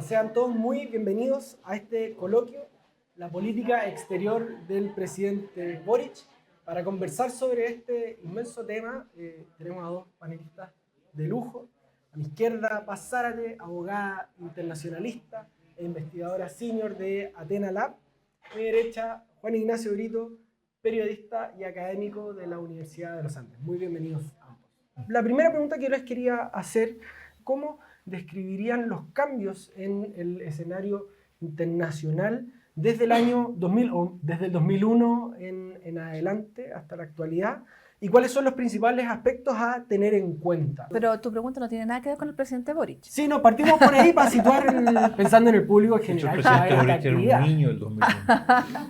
sean todos muy bienvenidos a este coloquio, la política exterior del presidente Boric. Para conversar sobre este inmenso tema, tenemos a dos panelistas de lujo. A mi izquierda, Paz Zárate, abogada internacionalista e investigadora senior de Athena Lab. A mi derecha, Juan Ignacio Brito, periodista y académico de la Universidad de los Andes. Muy bienvenidos ambos. La primera pregunta que yo les quería hacer, ¿cómo describirían los cambios en el escenario internacional desde el año 2000 o desde el 2001 en adelante hasta la actualidad? ¿Y cuáles son los principales aspectos a tener en cuenta? Pero tu pregunta no tiene nada que ver con el presidente Boric. Sí, no, partimos por ahí para situar, pensando en el público en general. El presidente Boric era un niño del 2001.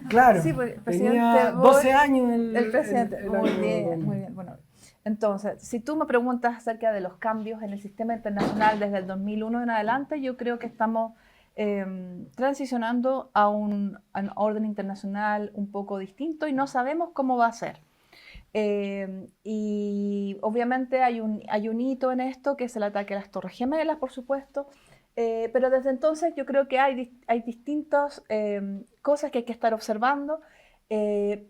Claro, Sí, pues, tenía 12 años el presidente. el Muy año bien, 2000. muy bien. Bueno, entonces, si tú me preguntas acerca de los cambios en el sistema internacional desde el 2001 en adelante, yo creo que estamos transicionando a un orden internacional un poco distinto y no sabemos cómo va a ser. Y obviamente hay un hito en esto, que es el ataque a las Torres Gemelas, por supuesto, pero desde entonces yo creo que hay distintas cosas que hay que estar observando.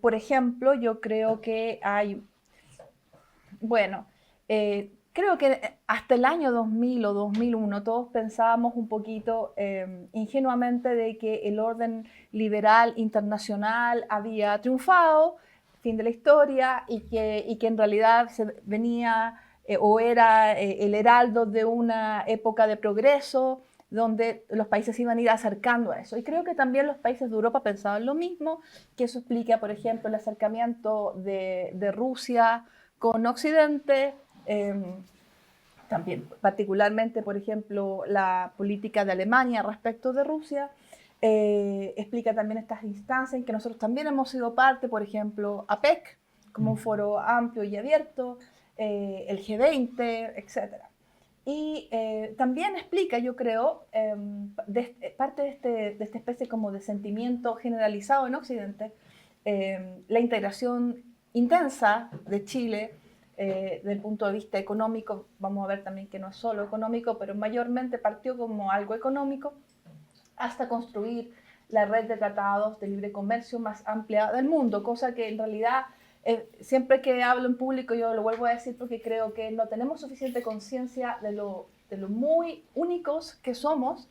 Por ejemplo, yo creo que creo que hasta el año 2000 o 2001 todos pensábamos un poquito ingenuamente de que el orden liberal internacional había triunfado, fin de la historia, y que en realidad se venía o era el heraldo de una época de progreso donde los países iban a ir acercando a eso. Y creo que también los países de Europa pensaban lo mismo, que eso explica, por ejemplo, el acercamiento de Rusia con Occidente, también particularmente, por ejemplo, la política de Alemania respecto de Rusia. Explica también estas instancias en que nosotros también hemos sido parte, por ejemplo, APEC, como un foro amplio y abierto, el G20, etc. Y también explica, yo creo, parte de esta especie como de sentimiento generalizado en Occidente, la integración intensa de Chile desde el punto de vista económico. Vamos a ver también que no es solo económico, pero mayormente partió como algo económico, hasta construir la red de tratados de libre comercio más amplia del mundo, cosa que en realidad siempre que hablo en público yo lo vuelvo a decir porque creo que no tenemos suficiente conciencia de lo muy únicos que somos.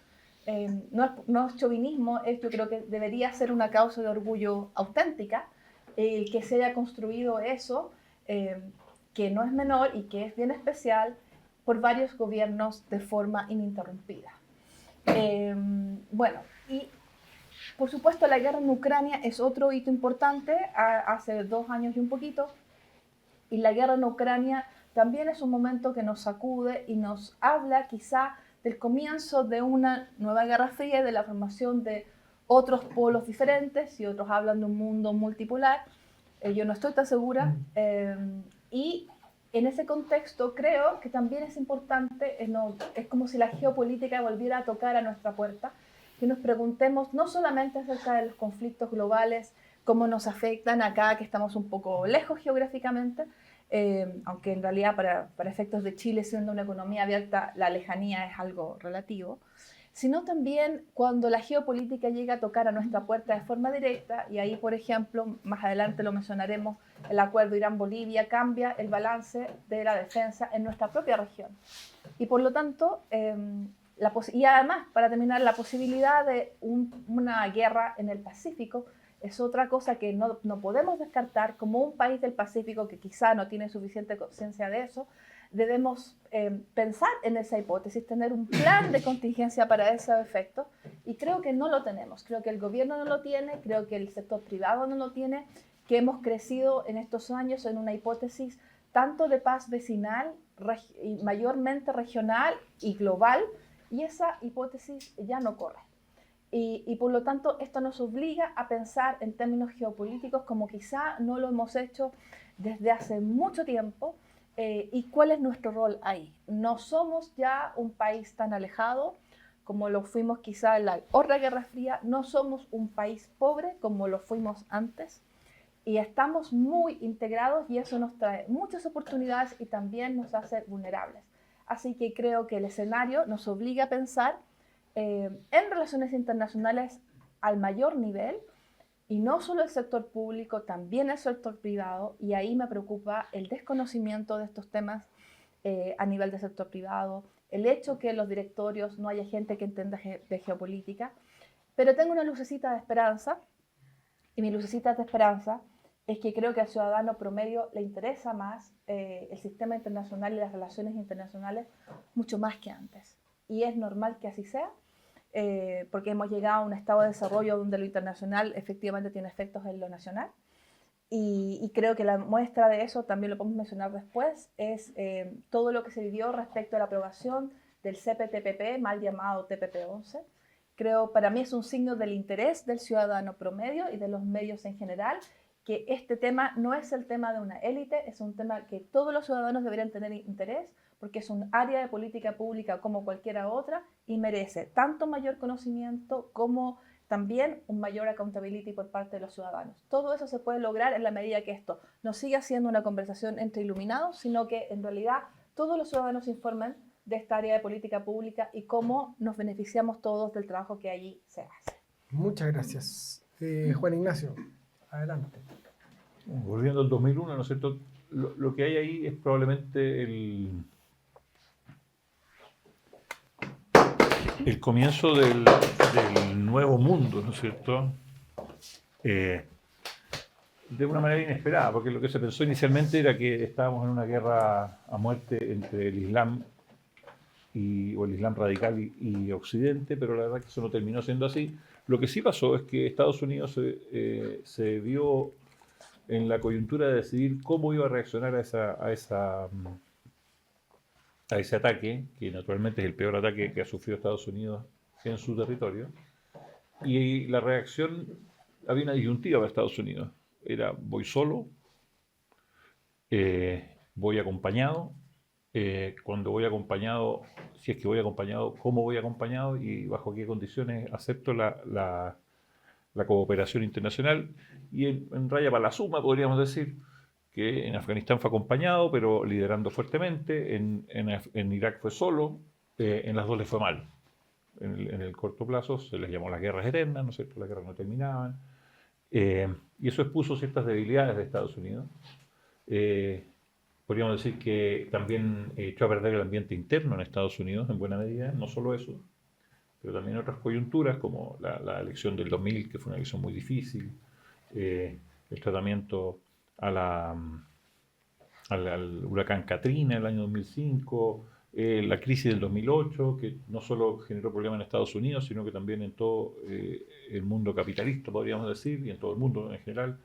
No es chauvinismo, yo creo que debería ser una causa de orgullo auténtica el que se haya construido eso, que no es menor y que es bien especial, por varios gobiernos de forma ininterrumpida. Bueno, y por supuesto la guerra en Ucrania es otro hito importante, hace 2 años y un poquito, y la guerra en Ucrania también es un momento que nos sacude y nos habla quizá del comienzo de una nueva guerra fría y de la formación de otros polos diferentes, y otros hablan de un mundo multipolar. Yo no estoy tan segura, y en ese contexto creo que también es importante, es como si la geopolítica volviera a tocar a nuestra puerta, que nos preguntemos no solamente acerca de los conflictos globales, cómo nos afectan acá, que estamos un poco lejos geográficamente, aunque en realidad para efectos de Chile, siendo una economía abierta, la lejanía es algo relativo, sino también cuando la geopolítica llega a tocar a nuestra puerta de forma directa, y ahí, por ejemplo, más adelante lo mencionaremos, el acuerdo Irán-Bolivia cambia el balance de la defensa en nuestra propia región. Y por lo tanto, y además, para terminar, la posibilidad de una guerra en el Pacífico es otra cosa que no podemos descartar. Como un país del Pacífico que quizá no tiene suficiente conciencia de eso, debemos pensar en esa hipótesis, tener un plan de contingencia para esos efectos, y creo que no lo tenemos. Creo que el gobierno no lo tiene, creo que el sector privado no lo tiene, que hemos crecido en estos años en una hipótesis tanto de paz vecinal, y mayormente regional y global, y esa hipótesis ya no corre. Y por lo tanto esto nos obliga a pensar en términos geopolíticos como quizá no lo hemos hecho desde hace mucho tiempo. ¿Y cuál es nuestro rol ahí? No somos ya un país tan alejado como lo fuimos quizá en la otra Guerra Fría, no somos un país pobre como lo fuimos antes, y estamos muy integrados, y eso nos trae muchas oportunidades y también nos hace vulnerables. Así que creo que el escenario nos obliga a pensar en relaciones internacionales al mayor nivel, y no solo el sector público, también el sector privado, y ahí me preocupa el desconocimiento de estos temas a nivel del sector privado, el hecho que en los directorios no haya gente que entienda de geopolítica, pero tengo una lucecita de esperanza, y mi lucecita de esperanza es que creo que al ciudadano promedio le interesa más el sistema internacional y las relaciones internacionales mucho más que antes. Y es normal que así sea, porque hemos llegado a un estado de desarrollo donde lo internacional efectivamente tiene efectos en lo nacional. Y creo que la muestra de eso, también lo podemos mencionar después, es todo lo que se vivió respecto a la aprobación del CPTPP, mal llamado TPP-11. Creo, para mí es un signo del interés del ciudadano promedio y de los medios en general, que este tema no es el tema de una élite, es un tema que todos los ciudadanos deberían tener interés, porque es un área de política pública como cualquiera otra y merece tanto mayor conocimiento como también un mayor accountability por parte de los ciudadanos. Todo eso se puede lograr en la medida que esto no siga siendo una conversación entre iluminados, sino que en realidad todos los ciudadanos se informen de esta área de política pública y cómo nos beneficiamos todos del trabajo que allí se hace. Muchas gracias. Juan Ignacio, adelante. Volviendo al 2001, ¿no es cierto? Lo que hay ahí es probablemente el comienzo del nuevo mundo, ¿no es cierto? De una manera inesperada, porque lo que se pensó inicialmente era que estábamos en una guerra a muerte entre el Islam o el Islam radical y Occidente, pero la verdad que eso no terminó siendo así. Lo que sí pasó es que Estados Unidos se vio en la coyuntura de decidir cómo iba a reaccionar a ese ataque, que naturalmente es el peor ataque que ha sufrido Estados Unidos en su territorio. Y la reacción, había una disyuntiva para Estados Unidos. Era, voy solo, voy acompañado, cuando voy acompañado, si es que voy acompañado, cómo voy acompañado y bajo qué condiciones acepto la cooperación internacional. Y en raya para la suma podríamos decir que en Afganistán fue acompañado, pero liderando fuertemente, en Irak fue solo, en las dos les fue mal. En el corto plazo se les llamó las guerras eternas, ¿no es cierto? Las guerras no terminaban. Y eso expuso ciertas debilidades de Estados Unidos. Podríamos decir que también echó a perder el ambiente interno en Estados Unidos, en buena medida, no solo eso, pero también otras coyunturas, como la elección del 2000, que fue una elección muy difícil, el tratamiento al huracán Katrina en el año 2005, la crisis del 2008, que no solo generó problemas en Estados Unidos, sino que también en todo el mundo capitalista, podríamos decir, y en todo el mundo en general,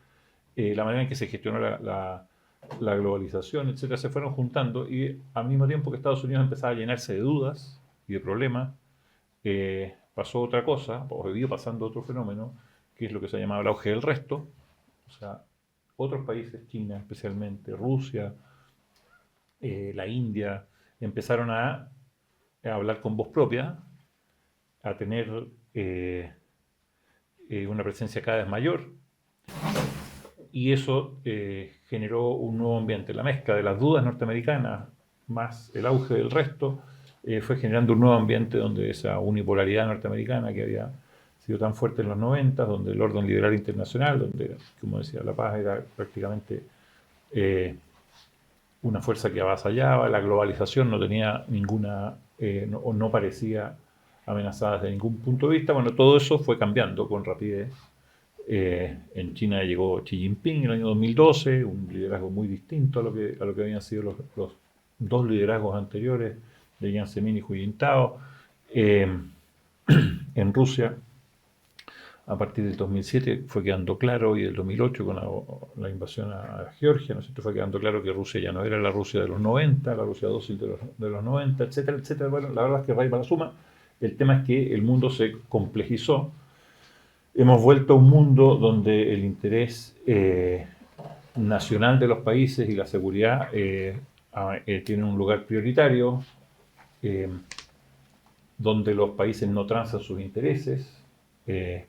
la manera en que se gestionó la globalización, etcétera, se fueron juntando, y al mismo tiempo que Estados Unidos empezaba a llenarse de dudas y de problemas, pasó otra cosa, o debió pasando otro fenómeno, que es lo que se ha llamado el auge del resto. O sea, otros países, China especialmente, Rusia, la India, empezaron a hablar con voz propia, a tener una presencia cada vez mayor, y eso generó un nuevo ambiente. La mezcla de las dudas norteamericanas más el auge del resto fue generando un nuevo ambiente donde esa unipolaridad norteamericana que había sido tan fuerte en los 90, donde el orden liberal internacional, donde, como decía, la paz era prácticamente una fuerza que avasallaba, la globalización no tenía ninguna, no parecía amenazada desde ningún punto de vista. Bueno, todo eso fue cambiando con rapidez. En China llegó Xi Jinping en el año 2012, un liderazgo muy distinto a lo que habían sido los dos liderazgos anteriores de Jiang Zemin y Hu Jintao. En Rusia, a partir del 2007 fue quedando claro, y del 2008 con la invasión a Georgia, ¿no es cierto?, fue quedando claro que Rusia ya no era la Rusia de los 90, la Rusia dócil de los 90, etcétera, etcétera. Bueno, la verdad es que raíz para la suma, el tema es que el mundo se complejizó. Hemos vuelto a un mundo donde el interés nacional de los países y la seguridad tienen un lugar prioritario, donde los países no transan sus intereses,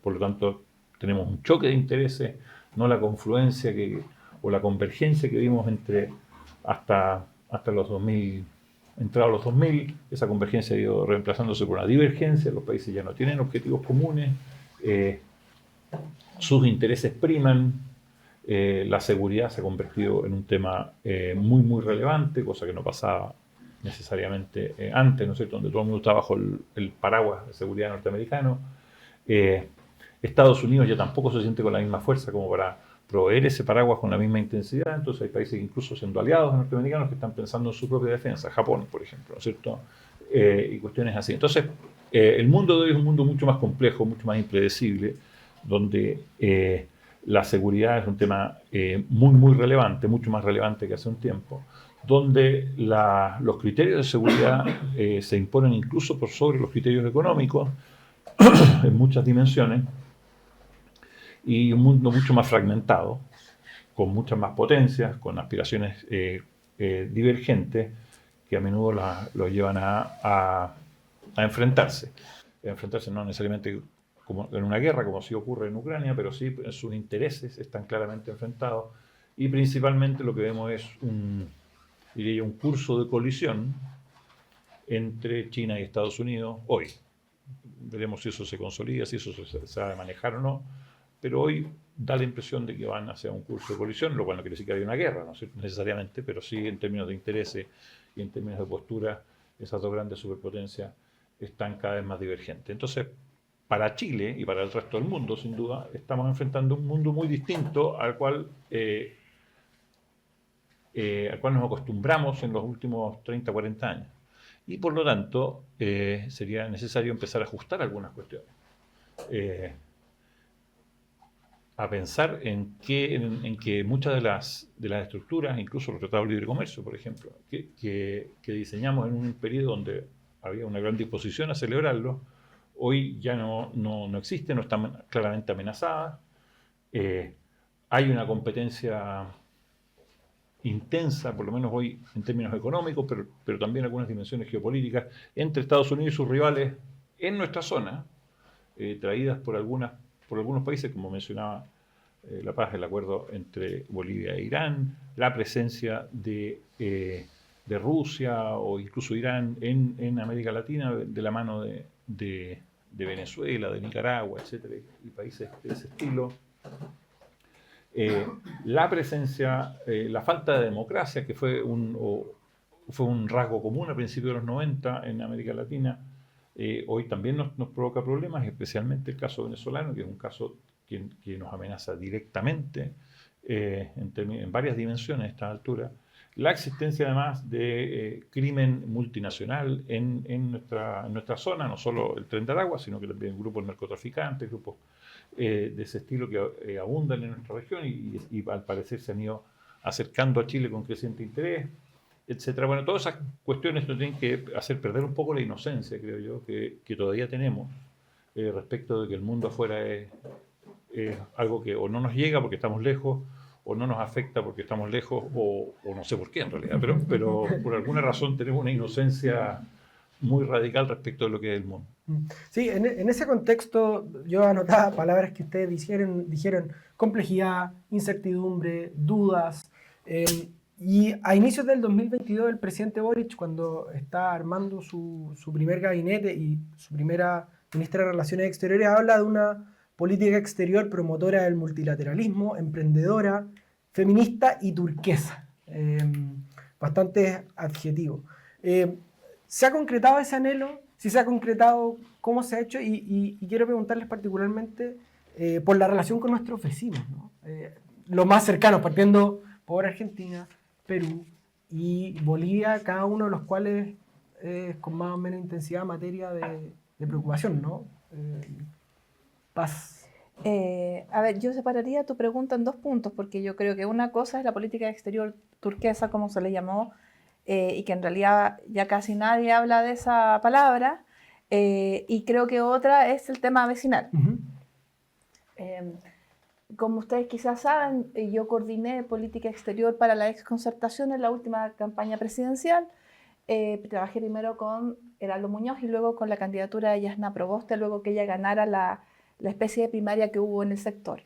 por lo tanto tenemos un choque de intereses, no la confluencia o la convergencia que vimos hasta los 2000, entrado los 2000, esa convergencia ha ido reemplazándose por una divergencia, los países ya no tienen objetivos comunes, sus intereses priman, la seguridad se ha convertido en un tema muy, muy relevante, cosa que no pasaba necesariamente antes, ¿no es cierto?, donde todo el mundo está bajo el paraguas de seguridad norteamericano. Estados Unidos ya tampoco se siente con la misma fuerza como para proveer ese paraguas con la misma intensidad, entonces hay países que incluso siendo aliados norteamericanos que están pensando en su propia defensa, Japón, por ejemplo, ¿no es cierto?, y cuestiones así. Entonces, el mundo de hoy es un mundo mucho más complejo, mucho más impredecible, donde la seguridad es un tema muy, muy relevante, mucho más relevante que hace un tiempo, donde los criterios de seguridad se imponen incluso por sobre los criterios económicos en muchas dimensiones, y un mundo mucho más fragmentado, con muchas más potencias, con aspiraciones divergentes, que a menudo lo llevan a enfrentarse. Enfrentarse no necesariamente como en una guerra, como sí ocurre en Ucrania, pero sí sus intereses están claramente enfrentados, y principalmente lo que vemos es diría yo, un curso de colisión entre China y Estados Unidos hoy. Veremos si eso se consolida, si eso se sabe manejar o no, pero hoy da la impresión de que van hacia un curso de colisión, lo cual no quiere decir que haya una guerra, no necesariamente, pero sí en términos de intereses y en términos de postura, esas dos grandes superpotencias están cada vez más divergentes. Entonces, para Chile y para el resto del mundo, sin duda, estamos enfrentando un mundo muy distinto al cual nos acostumbramos en los últimos 30, 40 años. Y por lo tanto, sería necesario empezar a ajustar algunas cuestiones. A pensar en que muchas de las estructuras, incluso los tratados de libre comercio, por ejemplo, que diseñamos en un periodo donde había una gran disposición a celebrarlo, hoy ya no existen, no están claramente amenazadas. Hay una competencia intensa, por lo menos hoy en términos económicos, pero también algunas dimensiones geopolíticas, entre Estados Unidos y sus rivales en nuestra zona, traídas por algunos países, como mencionaba La Paz, el acuerdo entre Bolivia e Irán, la presencia de Rusia o incluso Irán en América Latina, de la mano de Venezuela, de Nicaragua, etcétera, y países de ese estilo. La presencia, la falta de democracia, que fue un rasgo común a principios de los 90 en América Latina, hoy también nos provoca problemas, especialmente el caso venezolano, que es un caso que nos amenaza directamente en varias dimensiones a esta altura. La existencia además de crimen multinacional en nuestra zona, no solo el Tren de Aragua, sino que también grupos narcotraficantes, grupos de ese estilo que abundan en nuestra región y al parecer se han ido acercando a Chile con creciente interés, etcétera. Bueno, todas esas cuestiones nos tienen que hacer perder un poco la inocencia, creo yo, que todavía tenemos respecto de que el mundo afuera es algo que o no nos llega porque estamos lejos, o no nos afecta porque estamos lejos, o no sé por qué en realidad, pero por alguna razón tenemos una inocencia muy radical respecto de lo que es el mundo. Sí, en ese contexto yo anotaba palabras que ustedes dijeron complejidad, incertidumbre, dudas, y a inicios del 2022 el presidente Boric, cuando está armando su primer gabinete y su primera ministra de Relaciones Exteriores, habla de una política exterior promotora del multilateralismo, emprendedora, feminista y turquesa. Bastantes adjetivos. ¿Se ha concretado ese anhelo? Si se ha concretado, ¿cómo se ha hecho? Y quiero preguntarles particularmente por la relación con nuestros vecinos, ¿no? Los más cercanos, partiendo por Argentina, Perú y Bolivia, cada uno de los cuales con más o menos intensidad materia de preocupación, ¿no? Paz. A ver, yo separaría tu pregunta en dos puntos, porque yo creo que una cosa es la política exterior turquesa, como se le llamó, y que en realidad ya casi nadie habla de esa palabra, y creo que otra es el tema vecinal. Uh-huh. Como ustedes quizás saben, yo coordiné política exterior para la exconcertación en la última campaña presidencial. Trabajé primero con Heraldo Muñoz y luego con la candidatura de Yasna Proboste, luego que ella ganara la especie de primaria que hubo en el sector.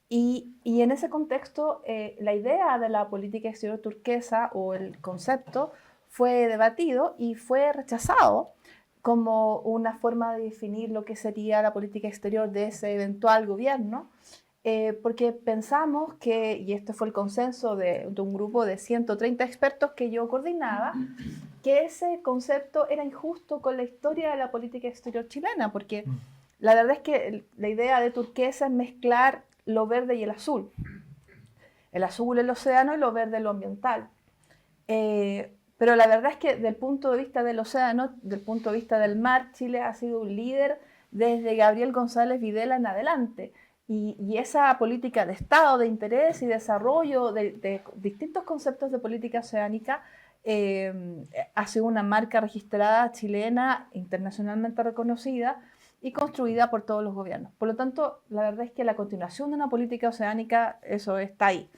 Y en ese contexto, la idea de la política exterior turquesa o el concepto fue debatido y fue rechazado como una forma de definir lo que sería la política exterior de ese eventual gobierno, porque pensamos que, y este fue el consenso de un grupo de 130 expertos que yo coordinaba, que ese concepto era injusto con la historia de la política exterior chilena, porque la verdad es que la idea de turquesa es mezclar lo verde y el azul el océano y lo verde lo ambiental. Pero la verdad es que desde el punto de vista del océano, desde el punto de vista del mar, Chile ha sido un líder desde Gabriel González Videla en adelante. Y esa política de Estado, de interés y desarrollo de distintos conceptos de política oceánica ha sido una marca registrada chilena, internacionalmente reconocida y construida por todos los gobiernos. Por lo tanto, la verdad es que la continuación de una política oceánica, eso está ahí.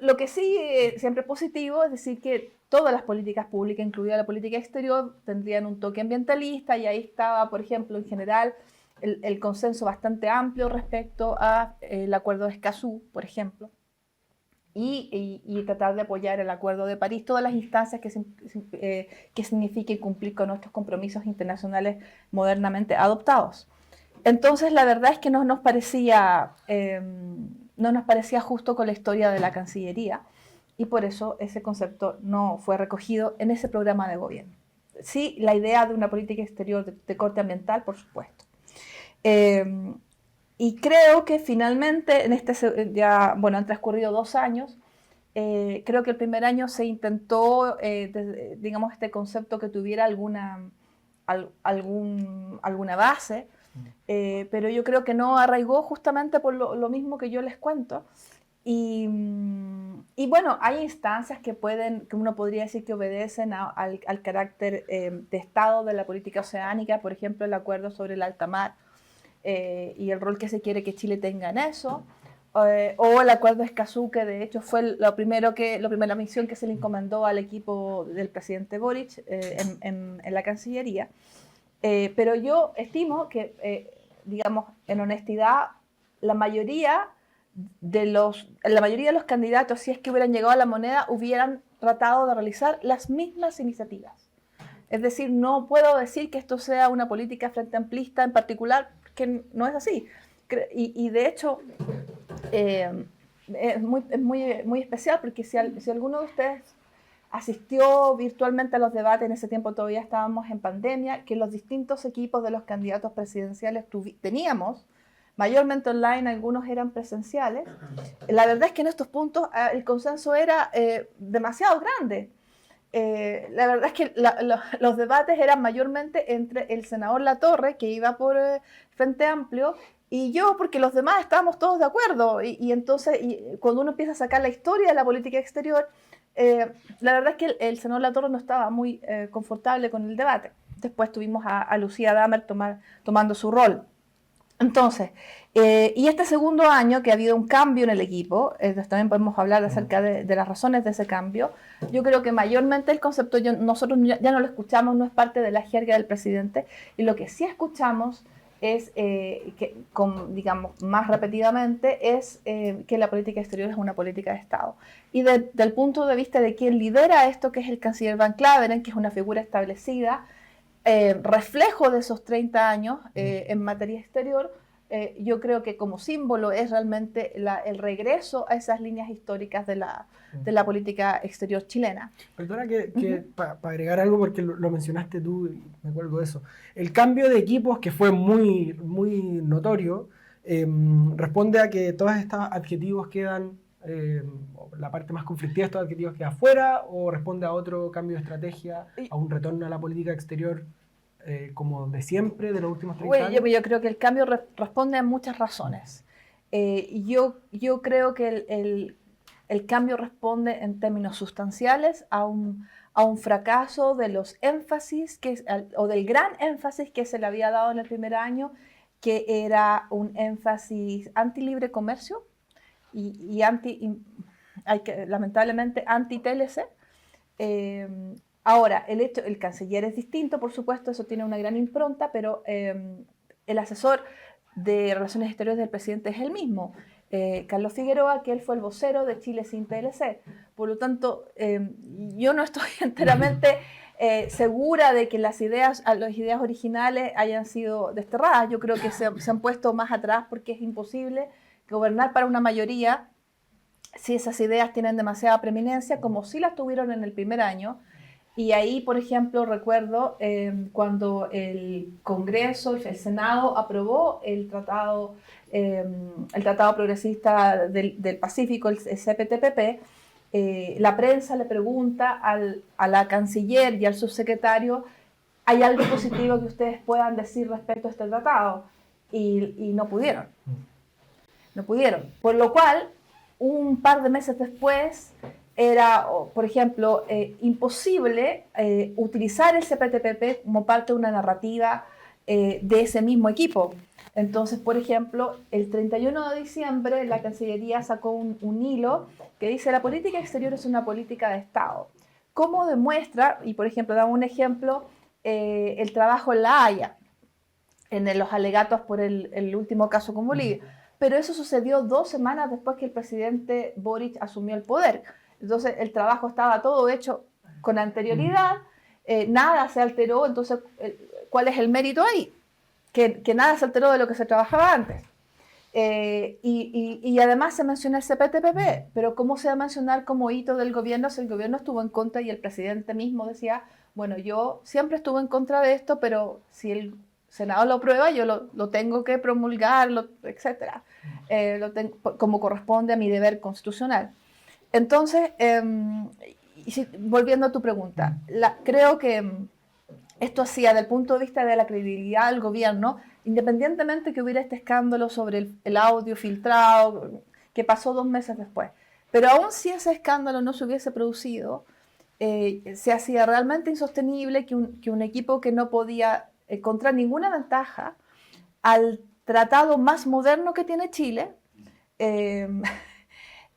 Lo que sí siempre es positivo es decir que todas las políticas públicas, incluida la política exterior, tendrían un toque ambientalista y ahí estaba, por ejemplo, en general, el consenso bastante amplio respecto al Acuerdo de Escazú, por ejemplo, y tratar de apoyar el Acuerdo de París, todas las instancias que signifiquen cumplir con nuestros compromisos internacionales modernamente adoptados. Entonces, la verdad es que no nos parecía justo con la historia de la Cancillería y por eso ese concepto no fue recogido en ese programa de gobierno. Sí, la idea de una política exterior de corte ambiental, por supuesto. Y creo que finalmente, han transcurrido 2 años, creo que el primer año se intentó, digamos, este concepto que tuviera alguna base, pero yo creo que no arraigó justamente por lo mismo que yo les cuento. Y bueno, hay instancias que uno podría decir que obedecen al carácter de Estado de la política oceánica, por ejemplo, el acuerdo sobre el alta mar y el rol que se quiere que Chile tenga en eso, o el acuerdo de Escazú, que de hecho fue la primera misión que se le encomendó al equipo del presidente Boric en la Cancillería. Pero yo estimo que, digamos, en honestidad, la mayoría de los candidatos, si es que hubieran llegado a la moneda, hubieran tratado de realizar las mismas iniciativas. Es decir, no puedo decir que esto sea una política frente amplista en particular, que no es así. Y de hecho, es muy especial, porque si alguno de ustedes asistió virtualmente a los debates, en ese tiempo todavía estábamos en pandemia, que los distintos equipos de los candidatos presidenciales teníamos, mayormente online, algunos eran presenciales. La verdad es que en estos puntos el consenso era demasiado grande. La verdad es que los debates eran mayormente entre el senador Latorre, que iba por Frente Amplio, y yo, porque los demás estábamos todos de acuerdo. Y entonces, cuando uno empieza a sacar la historia de la política exterior, la verdad es que el senador Latorre no estaba muy confortable con el debate. Después tuvimos a Lucía Damer tomando su rol. Entonces, y este segundo año que ha habido un cambio en el equipo, también podemos hablar acerca de las razones de ese cambio. Yo creo que mayormente el concepto nosotros ya no lo escuchamos, no es parte de la jerga del presidente, y lo que sí escuchamos es, digamos, más repetidamente, es que la política exterior es una política de Estado. Y desde el punto de vista de quien lidera esto, que es el canciller Van Claveren, que es una figura establecida, reflejo de esos 30 años en materia exterior, yo creo que como símbolo es realmente el regreso a esas líneas históricas de la política exterior chilena. Perdona que para agregar algo, porque lo mencionaste tú y me acuerdo de eso. El cambio de equipos, que fue muy, muy notorio, responde a que todos estos adjetivos quedan, la parte más conflictiva de estos adjetivos queda afuera, o responde a otro cambio de estrategia, a un retorno a la política exterior como de siempre, de los últimos 30 años. Yo creo que el cambio responde a muchas razones. Yo creo que el cambio responde en términos sustanciales a un fracaso de los énfasis o del gran énfasis que se le había dado en el primer año, que era un énfasis anti-libre comercio y lamentablemente anti-TLC. Ahora, el canciller es distinto, por supuesto, eso tiene una gran impronta, pero el asesor de Relaciones Exteriores del presidente es el mismo. Carlos Figueroa, que él fue el vocero de Chile sin TLC. Por lo tanto, yo no estoy enteramente segura de que las ideas originales hayan sido desterradas. Yo creo que se han puesto más atrás porque es imposible gobernar para una mayoría si esas ideas tienen demasiada preeminencia, como sí las tuvieron en el primer año. Y ahí, por ejemplo, recuerdo cuando el Congreso, el Senado, aprobó el Tratado Progresista del Pacífico, el CPTPP, la prensa le pregunta a la canciller y al subsecretario, ¿hay algo positivo que ustedes puedan decir respecto a este tratado? Y no pudieron. No pudieron. Por lo cual, un par de meses después, era, por ejemplo, imposible utilizar el CPTPP como parte de una narrativa de ese mismo equipo. Entonces, por ejemplo, el 31 de diciembre la Cancillería sacó un hilo que dice: la política exterior es una política de Estado. ¿Cómo demuestra? Y, por ejemplo, damos un ejemplo, el trabajo en La Haya, en los alegatos por el último caso con Bolivia. Pero eso sucedió 2 semanas después que el presidente Boric asumió el poder. Entonces, el trabajo estaba todo hecho con anterioridad, nada se alteró. Entonces, ¿cuál es el mérito ahí? Que nada se alteró de lo que se trabajaba antes. Y además se menciona el CPTPP, pero ¿cómo se va a mencionar como hito del gobierno si el gobierno estuvo en contra y el presidente mismo decía, bueno, yo siempre estuve en contra de esto, pero si el Senado lo aprueba, yo lo tengo que promulgar, etcétera, como corresponde a mi deber constitucional? Entonces, volviendo a tu pregunta, creo que esto hacía, del punto de vista de la credibilidad del gobierno, independientemente que hubiera este escándalo sobre el audio filtrado, que pasó 2 meses después. Pero aún si ese escándalo no se hubiese producido, se hacía realmente insostenible que un equipo que no podía encontrar ninguna ventaja al tratado más moderno que tiene Chile,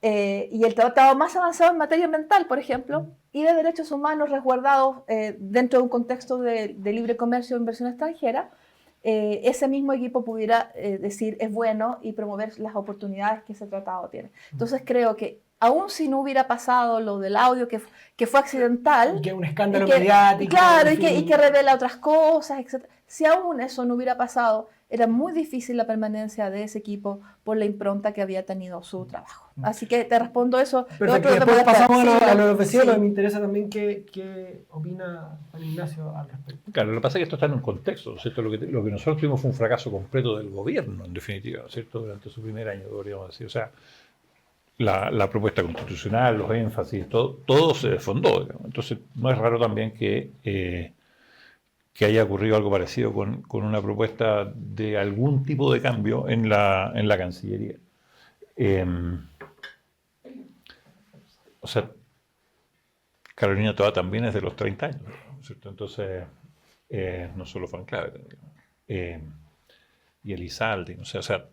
y el tratado más avanzado en materia ambiental, por ejemplo, y de derechos humanos resguardados dentro de un contexto de libre comercio e inversión extranjera, ese mismo equipo pudiera decir es bueno y promover las oportunidades que ese tratado tiene. Entonces creo que aún si no hubiera pasado lo del audio que fue accidental, y que es un escándalo mediático, claro, y que revela otras cosas, etc. Si aún eso no hubiera pasado, era muy difícil la permanencia de ese equipo por la impronta que había tenido su trabajo. Así que te respondo eso. Perfecto, después pasamos a los vecinos, pero me interesa también qué opina Juan Ignacio al respecto. Claro, lo que pasa es que esto está en un contexto, ¿cierto? Lo que nosotros tuvimos fue un fracaso completo del gobierno, en definitiva, ¿cierto? Durante su primer año, podríamos decir. O sea, la propuesta constitucional, los énfasis, todo se desfondó, digamos. Entonces, no es raro también que haya ocurrido algo parecido con una propuesta de algún tipo de cambio en la Cancillería. O sea, Carolina Toá también es de los 30 años, ¿cierto? Entonces, no solo Juan Claver, y Elizalde, o sea,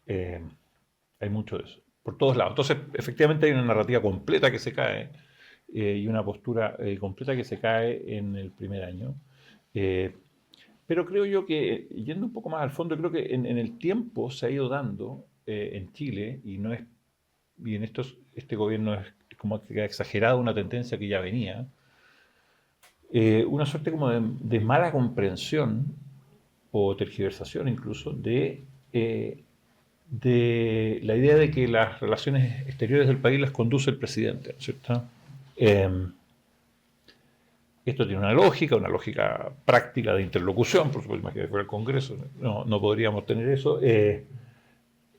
hay mucho de eso, por todos lados. Entonces, efectivamente hay una narrativa completa que se cae, y una postura completa que se cae en el primer año. Pero creo yo que, yendo un poco más al fondo, creo que en el tiempo se ha ido dando en Chile, y en este gobierno es como que ha exagerado una tendencia que ya venía, una suerte como de mala comprensión o tergiversación incluso de la idea de que las relaciones exteriores del país las conduce el presidente, ¿cierto? Esto tiene una lógica práctica de interlocución, por supuesto, más que fuera el Congreso, no podríamos tener eso,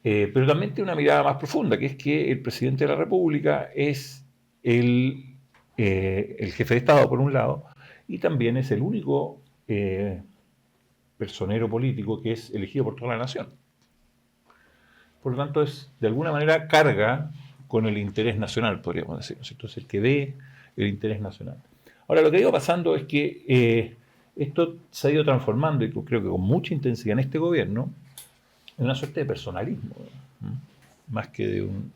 pero también tiene una mirada más profunda, que es que el presidente de la República es el jefe de Estado, por un lado, y también es el único personero político que es elegido por toda la nación. Por lo tanto, de alguna manera carga con el interés nacional, podríamos decir, ¿no? Entonces, el que ve el interés nacional. Ahora, lo que ha ido pasando es que esto se ha ido transformando, y creo que con mucha intensidad en este gobierno, en una suerte de personalismo, ¿no? Más que de un...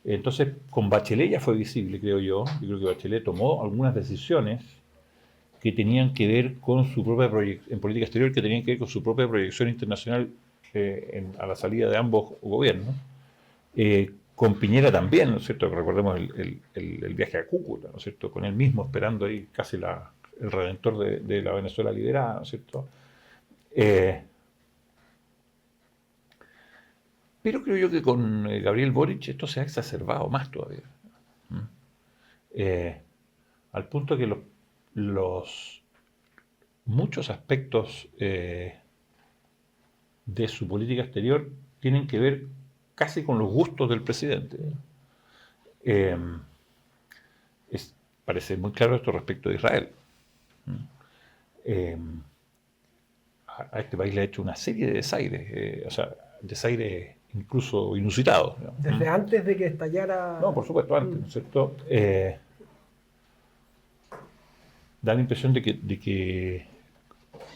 entonces, con Bachelet ya fue visible, creo yo. Yo creo que Bachelet tomó algunas decisiones que tenían que ver con su propia proyección en política exterior, que tenían que ver con su propia proyección internacional a la salida de ambos gobiernos. Con Piñera también, ¿no es cierto? Recordemos el viaje a Cúcuta, ¿no es cierto? Con él mismo esperando ahí casi el redentor de la Venezuela liberada, ¿no es cierto? Pero creo yo que con Gabriel Boric esto se ha exacerbado más todavía. Al punto que los muchos aspectos de su política exterior tienen que ver casi con los gustos del presidente. Eh, parece muy claro esto respecto de Israel. A este país le ha hecho una serie de desaires, o sea, desaires incluso inusitados. Desde antes de que estallara... No, por supuesto, antes, ¿no es cierto? Da la impresión de que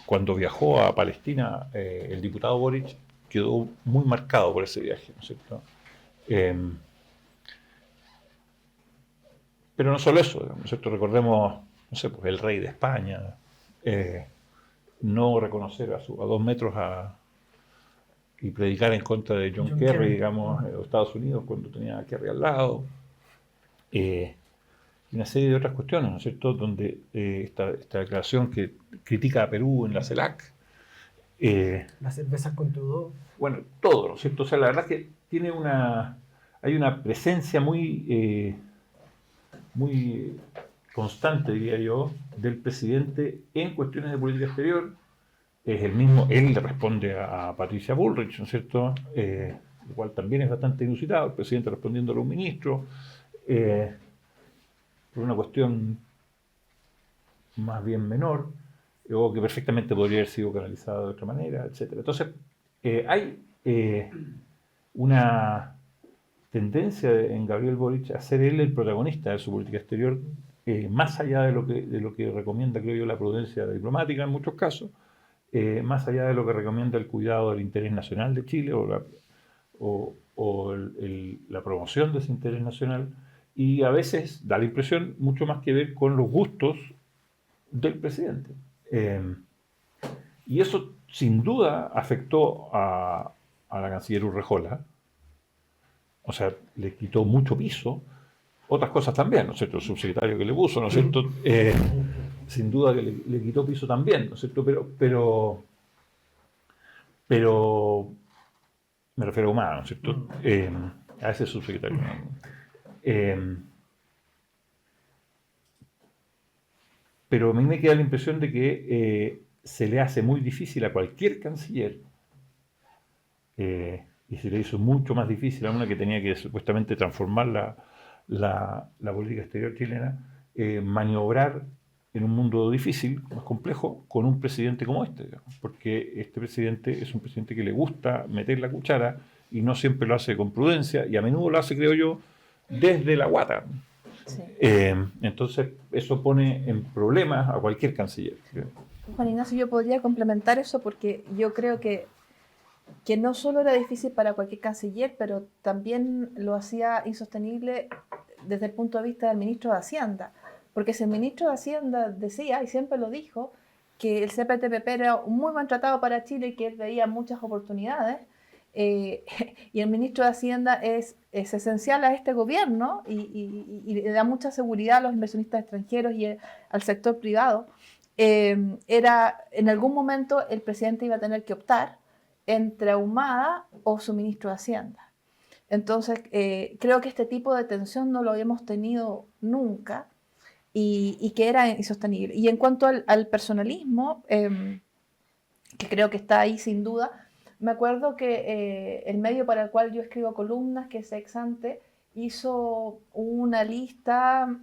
cuando viajó a Palestina, el diputado Boric quedó muy marcado por ese viaje, ¿no es cierto? Pero no solo eso, ¿no es cierto? Recordemos, no sé, pues el rey de España, no reconocer a 2 metros y predicar en contra de John Kerry, digamos, de Estados Unidos cuando tenía a Kerry al lado. Y una serie de otras cuestiones, ¿no es cierto?, donde esta declaración que critica a Perú en la CELAC. Las cervezas con Trudeau. Bueno, todo, ¿no es cierto? O sea, la verdad es que hay una presencia muy constante, diría yo, del presidente en cuestiones de política exterior. Es el mismo, él le responde a Patricia Bullrich, ¿no es cierto?, lo cual también es bastante inusitado, el presidente respondiendo a un ministro, por una cuestión más bien menor, o que perfectamente podría haber sido canalizada de otra manera, etc. Entonces, hay una tendencia en Gabriel Boric a ser él el protagonista de su política exterior, más allá de lo que recomienda, creo yo, la prudencia diplomática en muchos casos, más allá de lo que recomienda el cuidado del interés nacional de Chile o la promoción de ese interés nacional, y a veces da la impresión mucho más que ver con los gustos del presidente. Y eso sin duda afectó a la canciller Urrejola, o sea, le quitó mucho piso, otras cosas también, ¿no es cierto? El subsecretario que le puso, ¿no es cierto? Sin duda que le quitó piso también, ¿no es cierto? Pero me refiero a Humada, ¿no es cierto? A ese subsecretario. Pero a mí me queda la impresión de que se le hace muy difícil a cualquier canciller, y se le hizo mucho más difícil a una que tenía que supuestamente transformar la política exterior chilena, maniobrar en un mundo difícil, más complejo, con un presidente como este, digamos, porque este presidente es un presidente que le gusta meter la cuchara y no siempre lo hace con prudencia, y a menudo lo hace, creo yo, desde la guata. Sí. Entonces eso pone en problemas a cualquier canciller. Juan Ignacio, yo podría complementar eso porque yo creo que no solo era difícil para cualquier canciller, pero también lo hacía insostenible desde el punto de vista del ministro de Hacienda. Porque si el ministro de Hacienda decía, y siempre lo dijo, que el CPTPP era un muy buen tratado para Chile y que él veía muchas oportunidades, y el ministro de Hacienda es esencial a este gobierno y le da mucha seguridad a los inversionistas extranjeros y al sector privado, en algún momento el presidente iba a tener que optar entre Ahumada o su ministro de Hacienda. Entonces, creo que este tipo de tensión no lo habíamos tenido nunca y que era insostenible. Y en cuanto al personalismo, que creo que está ahí sin duda, me acuerdo que el medio para el cual yo escribo columnas, que es Exante, hizo una lista,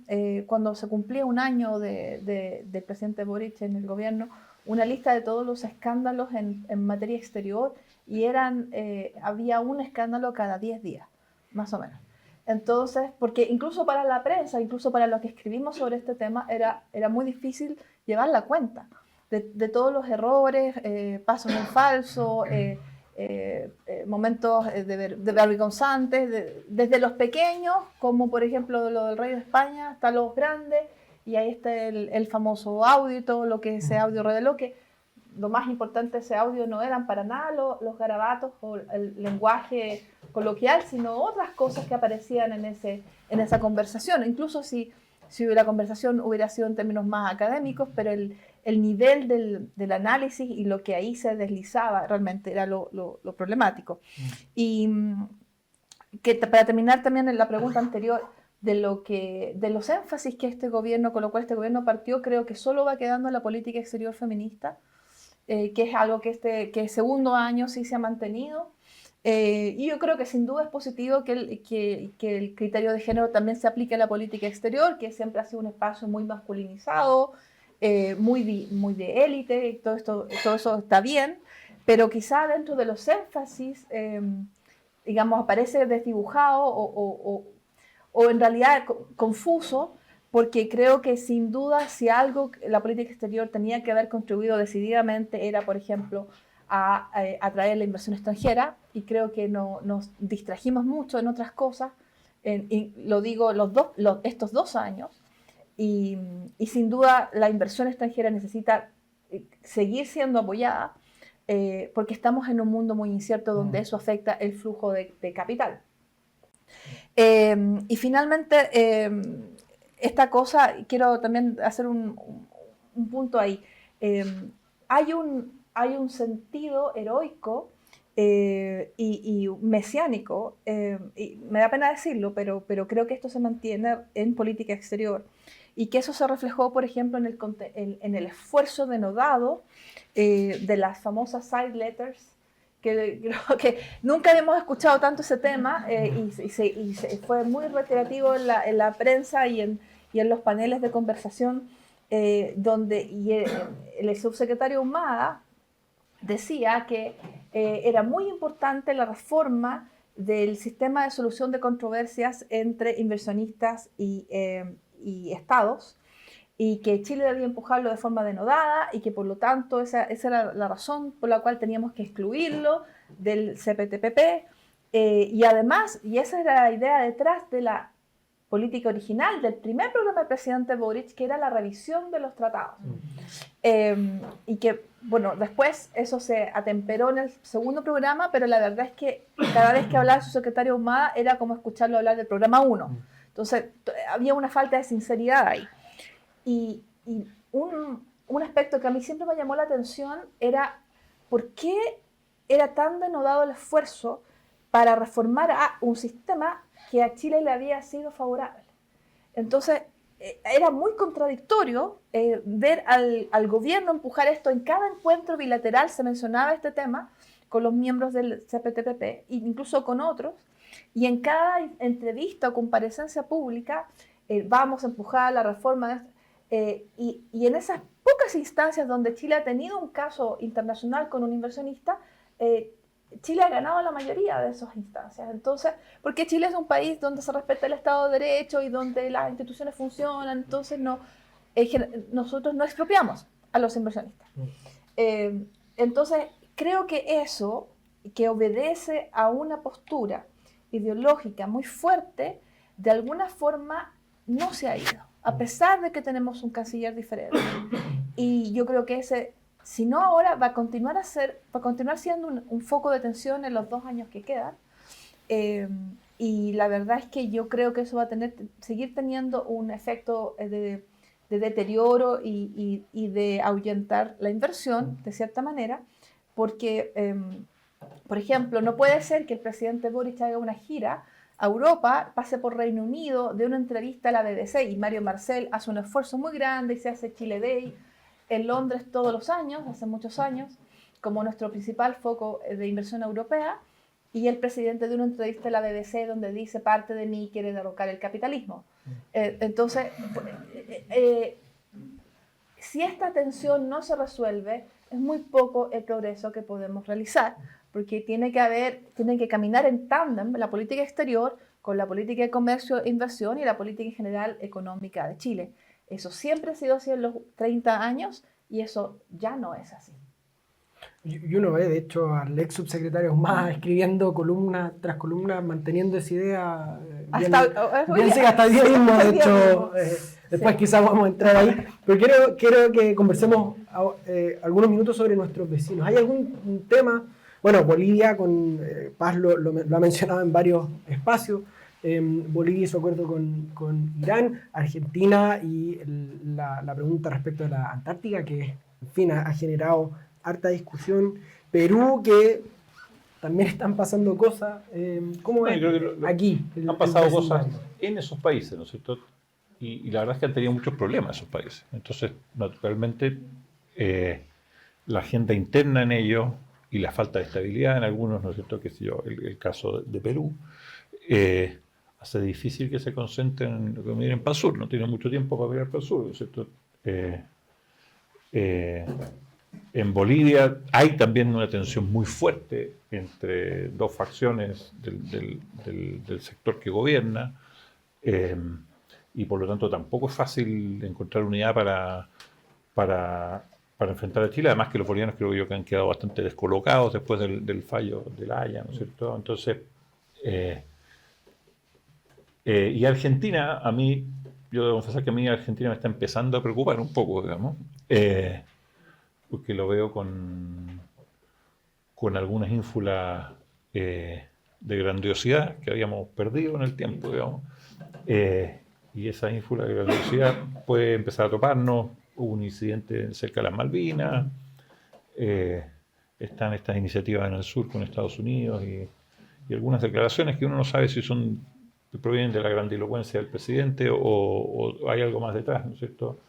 cuando se cumplía un año del presidente Boric en el gobierno, una lista de todos los escándalos en materia exterior, y había un escándalo cada 10 días, más o menos. Entonces, porque incluso para la prensa, incluso para los que escribimos sobre este tema, era muy difícil llevar la cuenta de todos los errores, pasos en falso, momentos de vergonzantes, desde los pequeños, como por ejemplo lo del rey de España, hasta los grandes, y ahí está el famoso audio y todo lo que ese audio reveló, que lo más importante de ese audio no eran para nada los garabatos o el lenguaje coloquial, sino otras cosas que aparecían en esa conversación. Incluso si la conversación hubiera sido en términos más académicos, pero el nivel del análisis y lo que ahí se deslizaba realmente era lo problemático. Y para terminar también en la pregunta anterior, de los énfasis que este gobierno, con lo cual este gobierno partió, creo que solo va quedando la política exterior feminista, que es algo que el segundo año sí se ha mantenido. Y yo creo que sin duda es positivo que el criterio de género también se aplique a la política exterior, que siempre ha sido un espacio muy masculinizado, muy de élite, y todo eso está bien, pero quizá dentro de los énfasis, digamos, aparece desdibujado o en realidad confuso, porque creo que sin duda si algo la política exterior tenía que haber contribuido decididamente era, por ejemplo, a atraer la inversión extranjera, y creo que nos distrajimos mucho en otras cosas, y lo digo estos 2 años, y sin duda la inversión extranjera necesita seguir siendo apoyada, porque estamos en un mundo muy incierto donde eso afecta el flujo de capital. Y finalmente, esta cosa, quiero también hacer un punto ahí. Hay un sentido heroico y mesiánico, y me da pena decirlo, pero creo que esto se mantiene en política exterior, y que eso se reflejó, por ejemplo, en el esfuerzo denodado de las famosas side letters, que creo que nunca habíamos escuchado tanto ese tema, y fue muy reiterativo en la prensa y en los paneles de conversación, donde el subsecretario Humada decía que era muy importante la reforma del sistema de solución de controversias entre inversionistas y estados, y que Chile debía empujarlo de forma denodada, y que por lo tanto esa era la razón por la cual teníamos que excluirlo del CPTPP, y además, y esa era la idea detrás de la política original del primer programa del presidente Boric, que era la revisión de los tratados. Y que, bueno, después eso se atemperó en el segundo programa, pero la verdad es que cada vez que hablaba su secretario Humada era como escucharlo hablar del programa 1. Entonces, había una falta de sinceridad ahí. Y un aspecto que a mí siempre me llamó la atención era por qué era tan denodado el esfuerzo para reformar a un sistema que a Chile le había sido favorable. Entonces, era muy contradictorio ver al gobierno empujar esto. En cada encuentro bilateral se mencionaba este tema con los miembros del CPTPP, e incluso con otros, y en cada entrevista o comparecencia pública vamos a empujar la reforma y en esas pocas instancias donde Chile ha tenido un caso internacional con un inversionista, Chile ha ganado la mayoría de esas instancias. Entonces, porque Chile es un país donde se respeta el Estado de Derecho y donde las instituciones funcionan, entonces nosotros no expropiamos a los inversionistas. Entonces, creo que eso, que obedece a una postura ideológica muy fuerte, de alguna forma no se ha ido, a pesar de que tenemos un canciller diferente. Y yo creo que si no ahora, va a continuar siendo un foco de tensión en los 2 años que quedan. Y la verdad es que yo creo que eso va a seguir teniendo un efecto de deterioro y de ahuyentar la inversión, de cierta manera, porque, por ejemplo, no puede ser que el presidente Boric haga una gira a Europa, pase por Reino Unido, de una entrevista a la BBC, y Mario Marcel hace un esfuerzo muy grande y se hace Chile Day en Londres todos los años, hace muchos años, como nuestro principal foco de inversión europea, y el presidente de una entrevista a la BBC donde dice parte de mí quiere derrocar el capitalismo. Entonces, si esta tensión no se resuelve, es muy poco el progreso que podemos realizar, porque tiene que caminar en tándem la política exterior con la política de comercio e inversión y la política en general económica de Chile. Eso siempre ha sido así en los 30 años y eso ya no es así. Y uno ve, de hecho, al ex subsecretario Humada escribiendo columna tras columna, manteniendo esa idea hasta el día mismo, de hecho. Después Sí. quizás vamos a entrar ahí, pero quiero que conversemos algunos minutos sobre nuestros vecinos. ¿Hay algún tema? Bueno, Bolivia, con Paz lo ha mencionado en varios espacios. Bolivia y su acuerdo con Irán, Argentina y la pregunta respecto a la Antártica, que en fin ha generado harta discusión. Perú, que también están pasando cosas. ¿Cómo Bueno, es yo creo que aquí? han pasado cosas vecindario? en esos países, ¿no es cierto? Y la verdad es que han tenido muchos problemas esos países. Entonces, naturalmente, la agenda interna en ellos y la falta de estabilidad en algunos, ¿no es cierto? Que sé yo, el caso de Perú, hace difícil que se concentren, que miren para el sur, no tienen mucho tiempo para mirar para el sur, ¿no es cierto? Eh, en Bolivia hay también una tensión muy fuerte entre dos facciones del sector que gobierna, eh, y por lo tanto tampoco es fácil encontrar unidad para enfrentar a Chile, además que los bolivianos creo yo que han quedado bastante descolocados después del fallo de La Haya, ¿no es cierto? Entonces, eh, y Argentina, a mí, yo debo confesar que a mí Argentina me está empezando a preocupar un poco, digamos, porque lo veo con algunas ínfulas de grandiosidad que habíamos perdido en el tiempo, digamos. Y esa ínfula de grandiosidad puede empezar a toparnos. Hubo un incidente cerca de las Malvinas, están estas iniciativas en el sur con Estados Unidos y algunas declaraciones que uno no sabe si provienen de la grandilocuencia del presidente o hay algo más detrás, ¿no es cierto?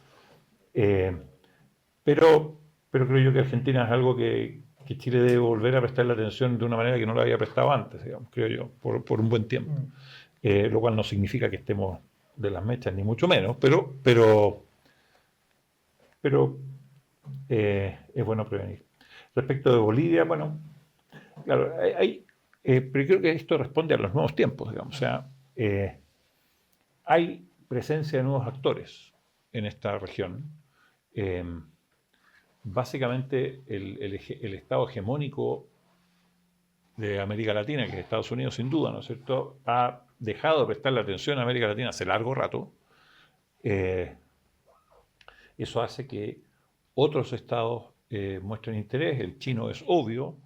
Eh, pero creo yo que Argentina es algo que Chile debe volver a prestarle atención de una manera que no lo había prestado antes, digamos, creo yo, por un buen tiempo. Lo cual no significa que estemos de las mechas, ni mucho menos, pero es bueno prevenir. Respecto de Bolivia, bueno, claro, pero creo que esto responde a los nuevos tiempos, digamos, o sea, hay presencia de nuevos actores en esta región. Eh, Básicamente el Estado hegemónico de América Latina, que es Estados Unidos sin duda, ¿no es cierto?, ha dejado de prestarle atención a América Latina hace largo rato. Eso hace que otros estados muestren interés, el chino es obvio,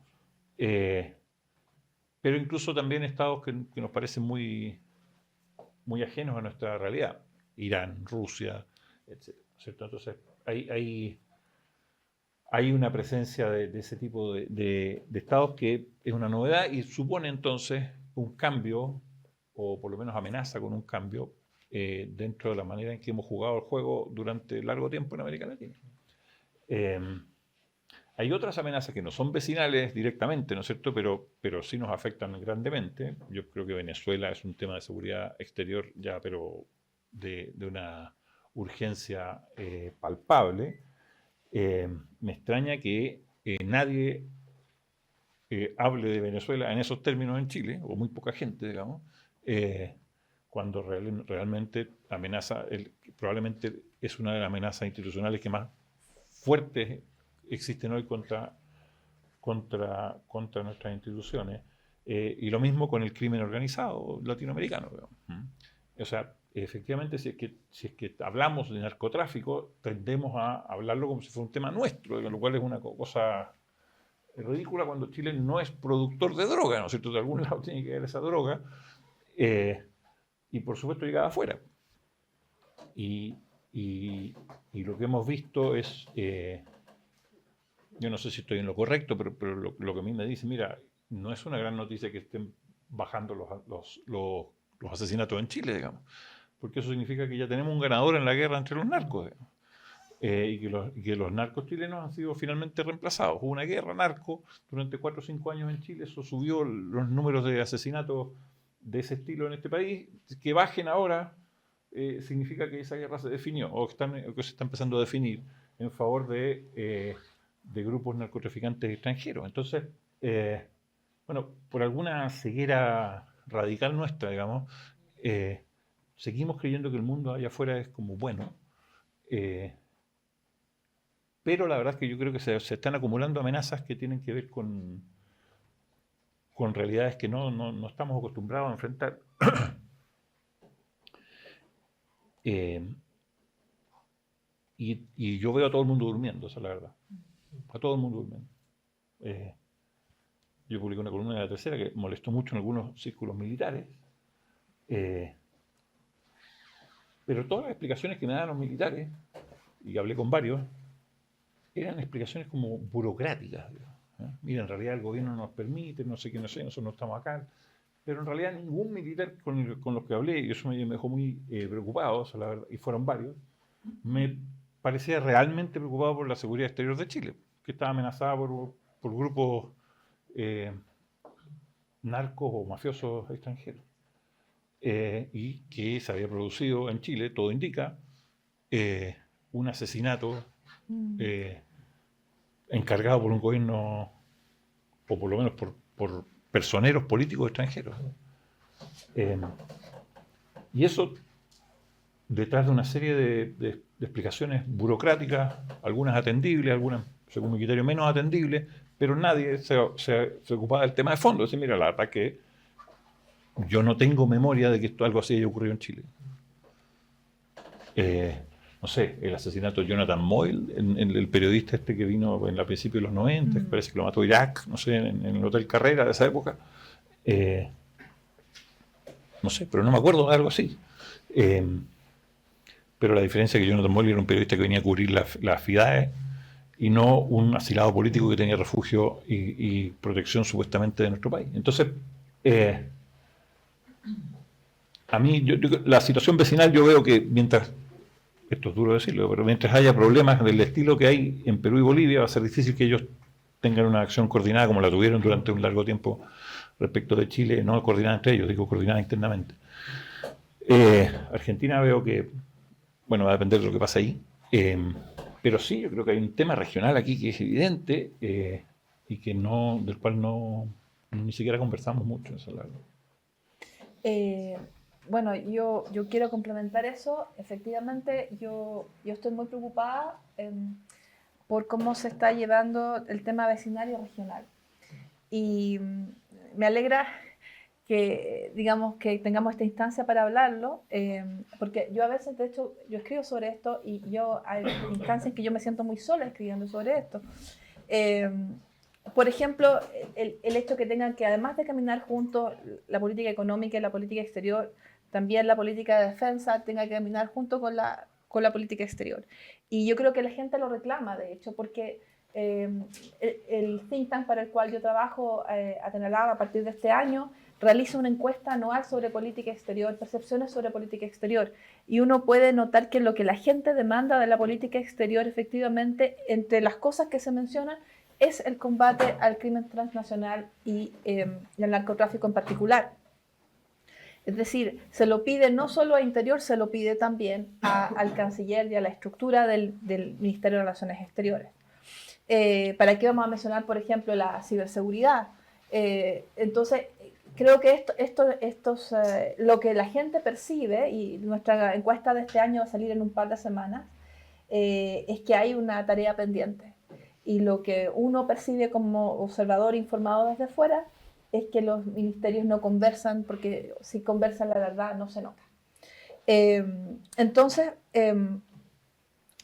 pero incluso también estados que nos parecen muy, muy ajenos a nuestra realidad, Irán, Rusia, etc. ¿Cierto? Entonces hay una presencia de ese tipo de estados que es una novedad y supone entonces un cambio, o por lo menos amenaza con un cambio dentro de la manera en que hemos jugado el juego durante largo tiempo en América Latina. Hay otras amenazas que no son vecinales directamente, ¿no es cierto?, pero sí nos afectan grandemente. Yo creo que Venezuela es un tema de seguridad exterior ya, pero de una urgencia palpable. Me extraña que nadie hable de Venezuela en esos términos en Chile, o muy poca gente, digamos, cuando realmente probablemente es una de las amenazas institucionales que más fuertes existen hoy contra nuestras instituciones. Y lo mismo con el crimen organizado latinoamericano. O sea, efectivamente, si es que hablamos de narcotráfico, tendemos a hablarlo como si fuera un tema nuestro, lo cual es una cosa ridícula cuando Chile no es productor de droga, ¿no es cierto? De algún lado tiene que haber esa droga, y por supuesto llega de afuera. Y lo que hemos visto es, yo no sé si estoy en lo correcto, pero lo que a mí me dice, mira, no es una gran noticia que estén bajando los asesinatos en Chile, digamos, porque eso significa que ya tenemos un ganador en la guerra entre los narcos, digamos. Y que los narcos chilenos han sido finalmente reemplazados. Hubo una guerra narco durante 4 o 5 años en Chile, eso subió los números de asesinatos de ese estilo en este país. Que bajen ahora significa que esa guerra se definió, o que se está empezando a definir en favor de grupos narcotraficantes extranjeros. Entonces, bueno, por alguna ceguera radical nuestra, digamos, seguimos creyendo que el mundo allá afuera es como bueno. Pero la verdad es que yo creo que se están acumulando amenazas que tienen que ver con realidades que no estamos acostumbrados a enfrentar. y yo veo a todo el mundo durmiendo, esa es la verdad. A todo el mundo durmiendo. Yo publiqué una columna de La Tercera que molestó mucho en algunos círculos militares. Pero todas las explicaciones que me daban los militares, y hablé con varios, eran explicaciones como burocráticas. Mira, en realidad el gobierno no nos permite, no sé qué, no sé, nosotros no estamos acá. Pero en realidad ningún militar con los que hablé, y eso me dejó muy preocupado, o sea, la verdad, y fueron varios, me parecía realmente preocupado por la seguridad exterior de Chile, que estaba amenazada por grupos narcos o mafiosos extranjeros. Y que se había producido en Chile, todo indica, un asesinato encargado por un gobierno, o por lo menos por personeros políticos extranjeros. Y eso, detrás de una serie de explicaciones burocráticas, algunas atendibles, algunas, según mi criterio, menos atendibles, pero nadie se ocupaba del tema de fondo. Es decir, mira, la verdad que yo no tengo memoria de que algo así haya ocurrido en Chile. No sé, el asesinato de Jonathan Moyle, el periodista este que vino en la principio de los 90, que parece que lo mató Irak, no sé, en el Hotel Carrera de esa época. No sé, pero no me acuerdo de algo así. Pero la diferencia es que Jonathan Moyle era un periodista que venía a cubrir las FIDAE y no un asilado político que tenía refugio y protección supuestamente de nuestro país. Entonces, a mí, la situación vecinal, yo veo que mientras, esto es duro decirlo, pero mientras haya problemas del estilo que hay en Perú y Bolivia, va a ser difícil que ellos tengan una acción coordinada como la tuvieron durante un largo tiempo respecto de Chile, no coordinada entre ellos, digo coordinada internamente. Argentina veo que, bueno, va a depender de lo que pase ahí, pero sí, yo creo que hay un tema regional aquí que es evidente y que no, del cual ni siquiera conversamos mucho, eso es la verdad. Bueno, yo quiero complementar eso. Efectivamente, yo estoy muy preocupada por cómo se está llevando el tema vecinal y regional. Y me alegra que, digamos, que tengamos esta instancia para hablarlo, porque yo a veces, de hecho, yo escribo sobre esto y hay instancias en que yo me siento muy sola escribiendo sobre esto. Por ejemplo, el hecho que tengan que, además de caminar juntos, la política económica y la política exterior, también la política de defensa tenga que caminar junto con la política exterior. Y yo creo que la gente lo reclama, de hecho, porque el think tank para el cual yo trabajo, Atenalab, a partir de este año, realiza una encuesta anual sobre política exterior, percepciones sobre política exterior. Y uno puede notar que lo que la gente demanda de la política exterior, efectivamente, entre las cosas que se mencionan, es el combate al crimen transnacional y al narcotráfico en particular. Es decir, se lo pide no solo a Interior, se lo pide también al canciller y a la estructura del Ministerio de Relaciones Exteriores. ¿Para qué vamos a mencionar, por ejemplo, la ciberseguridad? Entonces, creo que esto es lo que la gente percibe, y nuestra encuesta de este año va a salir en un par de semanas, es que hay una tarea pendiente. Y lo que uno percibe como observador informado desde fuera es que los ministerios no conversan, porque si conversan, la verdad no se nota. Entonces,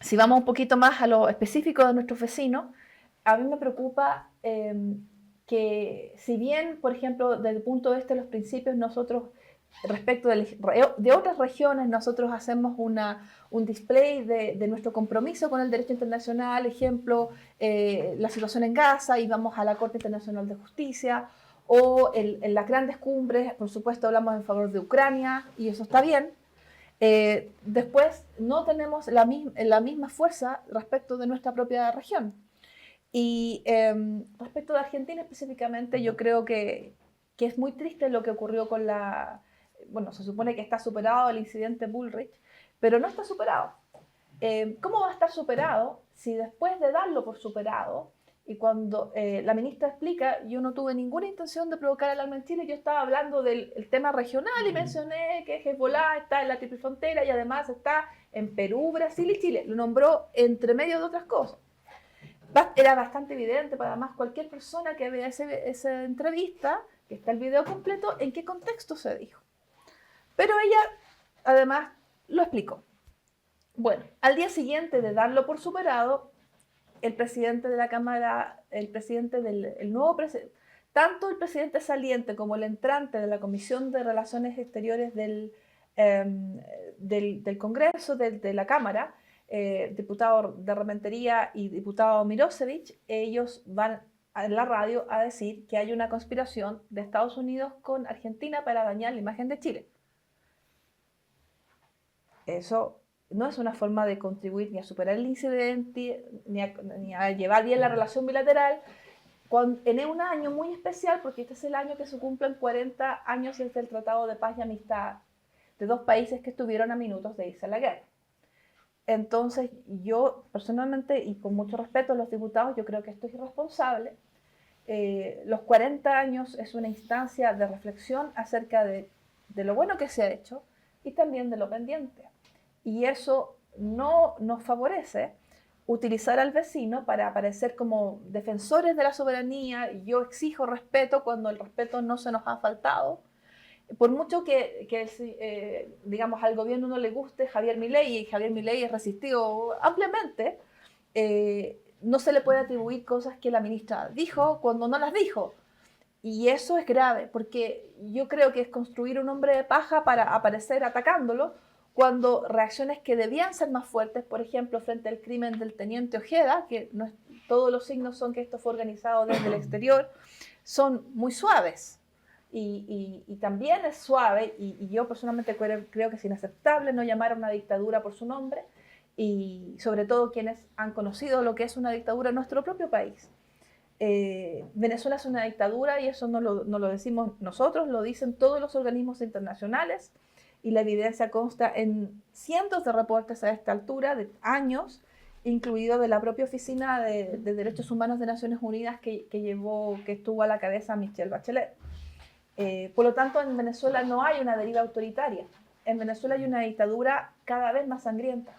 si vamos un poquito más a lo específico de nuestros vecinos, a mí me preocupa que, si bien, por ejemplo, desde el punto de vista de los principios, nosotros, respecto de otras regiones, nosotros hacemos un display de nuestro compromiso con el derecho internacional, ejemplo, la situación en Gaza, y vamos a la Corte Internacional de Justicia, o en las grandes cumbres, por supuesto, hablamos en favor de Ucrania, y eso está bien. Después no tenemos la misma fuerza respecto de nuestra propia región. Y respecto de Argentina específicamente, yo creo que es muy triste lo que ocurrió con bueno, se supone que está superado el incidente Bullrich, pero no está superado. ¿Cómo va a estar superado si después de darlo por superado, y cuando la ministra explica, yo no tuve ninguna intención de provocar alarma en Chile, yo estaba hablando del tema regional y mencioné que Hezbollah está en la triple frontera y además está en Perú, Brasil y Chile, lo nombró entre medio de otras cosas. Era bastante evidente para además cualquier persona que vea esa entrevista, que está el video completo, en qué contexto se dijo. Pero ella además lo explicó. Bueno, al día siguiente de darlo por superado, el presidente de la Cámara, el presidente el nuevo presidente, tanto el presidente saliente como el entrante de la Comisión de Relaciones Exteriores del Congreso, de la Cámara, diputado de Rementería y diputado Mirosevic, ellos van a la radio a decir que hay una conspiración de Estados Unidos con Argentina para dañar la imagen de Chile. Eso no es una forma de contribuir ni a superar el incidente, ni a llevar bien la relación bilateral, en un año muy especial, porque este es el año que se cumplen 40 años desde el Tratado de Paz y Amistad de dos países que estuvieron a minutos de irse a la guerra. Entonces, yo personalmente, y con mucho respeto a los diputados, yo creo que esto es irresponsable. Los 40 años es una instancia de reflexión acerca de lo bueno que se ha hecho y también de lo pendiente. Y eso no nos favorece utilizar al vecino para aparecer como defensores de la soberanía. Yo exijo respeto cuando el respeto no se nos ha faltado. Por mucho que digamos, al gobierno no le guste Javier Milei, y Javier Milei es resistido ampliamente, no se le puede atribuir cosas que la ministra dijo cuando no las dijo. Y eso es grave, porque yo creo que es construir un hombre de paja para aparecer atacándolo, cuando reacciones que debían ser más fuertes, por ejemplo, frente al crimen del teniente Ojeda, que no es, todos los signos son que esto fue organizado desde el exterior, son muy suaves. Y también es suave, y yo personalmente creo que es inaceptable no llamar a una dictadura por su nombre, y sobre todo quienes han conocido lo que es una dictadura en nuestro propio país. Venezuela es una dictadura, y eso no lo decimos nosotros, lo dicen todos los organismos internacionales, y la evidencia consta en cientos de reportes a esta altura, de años, incluido de la propia Oficina de Derechos Humanos de Naciones Unidas que estuvo a la cabeza Michelle Bachelet. Por lo tanto, en Venezuela no hay una deriva autoritaria. En Venezuela hay una dictadura cada vez más sangrienta.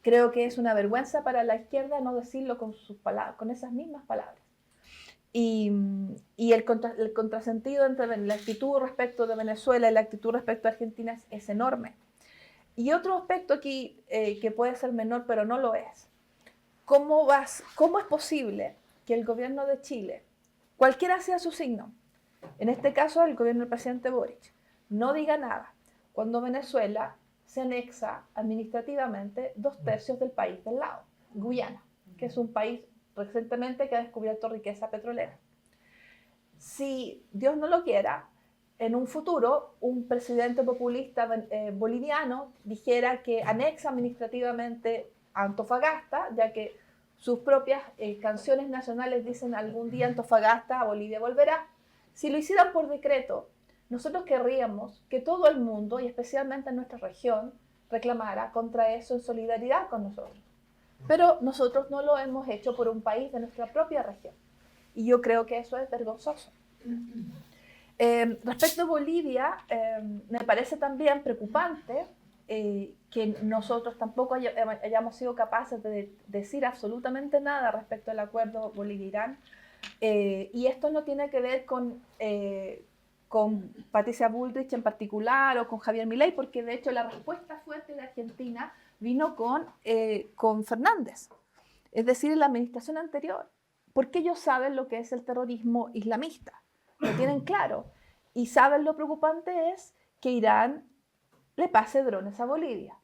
Creo que es una vergüenza para la izquierda no decirlo con esas mismas palabras. Y el contrasentido entre la actitud respecto de Venezuela y la actitud respecto a Argentina es enorme. Y otro aspecto aquí que puede ser menor, pero no lo es. ¿Cómo es posible que el gobierno de Chile, cualquiera sea su signo, en este caso el gobierno del presidente Boric, no diga nada cuando Venezuela se anexa administrativamente 2/3 del país del lado, Guyana, que es un país recientemente que ha descubierto riqueza petrolera? Si Dios no lo quiera, en un futuro un presidente populista boliviano dijera que anexa administrativamente a Antofagasta, ya que sus propias canciones nacionales dicen algún día Antofagasta a Bolivia volverá. Si lo hicieran por decreto, nosotros querríamos que todo el mundo, y especialmente en nuestra región, reclamara contra eso en solidaridad con nosotros. Pero nosotros no lo hemos hecho por un país de nuestra propia región. Y yo creo que eso es vergonzoso. Respecto a Bolivia, me parece también preocupante que nosotros tampoco hayamos sido capaces de decir absolutamente nada respecto al acuerdo Bolivia-Irán. Y esto no tiene que ver con Patricia Bullrich en particular o con Javier Milei, porque de hecho la respuesta fuerte de Argentina vino con Fernández, es decir, en la administración anterior, porque ellos saben lo que es el terrorismo islamista, lo tienen claro, y saben lo preocupante es que Irán le pase drones a Bolivia.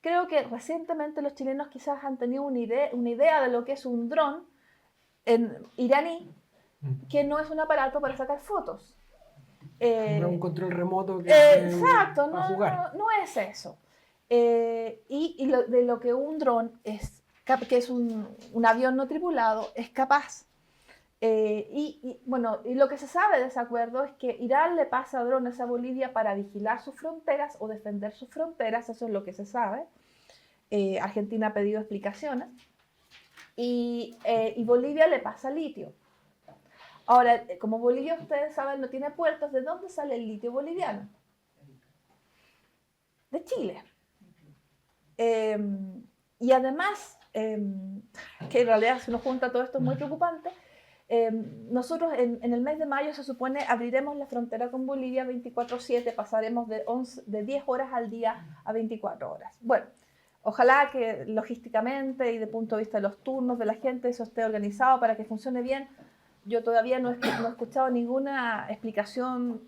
Creo que recientemente los chilenos quizás han tenido una idea de lo que es un dron iraní, que no es un aparato para sacar fotos. No un control remoto que exacto, para jugar. no es eso. Y de lo que un dron que es un avión no tripulado, es capaz. Bueno, y lo que se sabe de ese acuerdo es que Irán le pasa drones a Bolivia para vigilar sus fronteras o defender sus fronteras, eso es lo que se sabe. Argentina ha pedido explicaciones. Y Bolivia le pasa litio. Ahora, como Bolivia, ustedes saben, no tiene puertos, ¿de dónde sale el litio boliviano? De Chile. Y además, que en realidad se nos junta todo esto, es muy preocupante, nosotros en el mes de mayo se supone abriremos la frontera con Bolivia 24/7, pasaremos de 10 horas al día a 24 horas. Bueno, Ojalá que logísticamente y de punto de vista de los turnos de la gente eso esté organizado para que funcione bien. Yo todavía no he escuchado ninguna explicación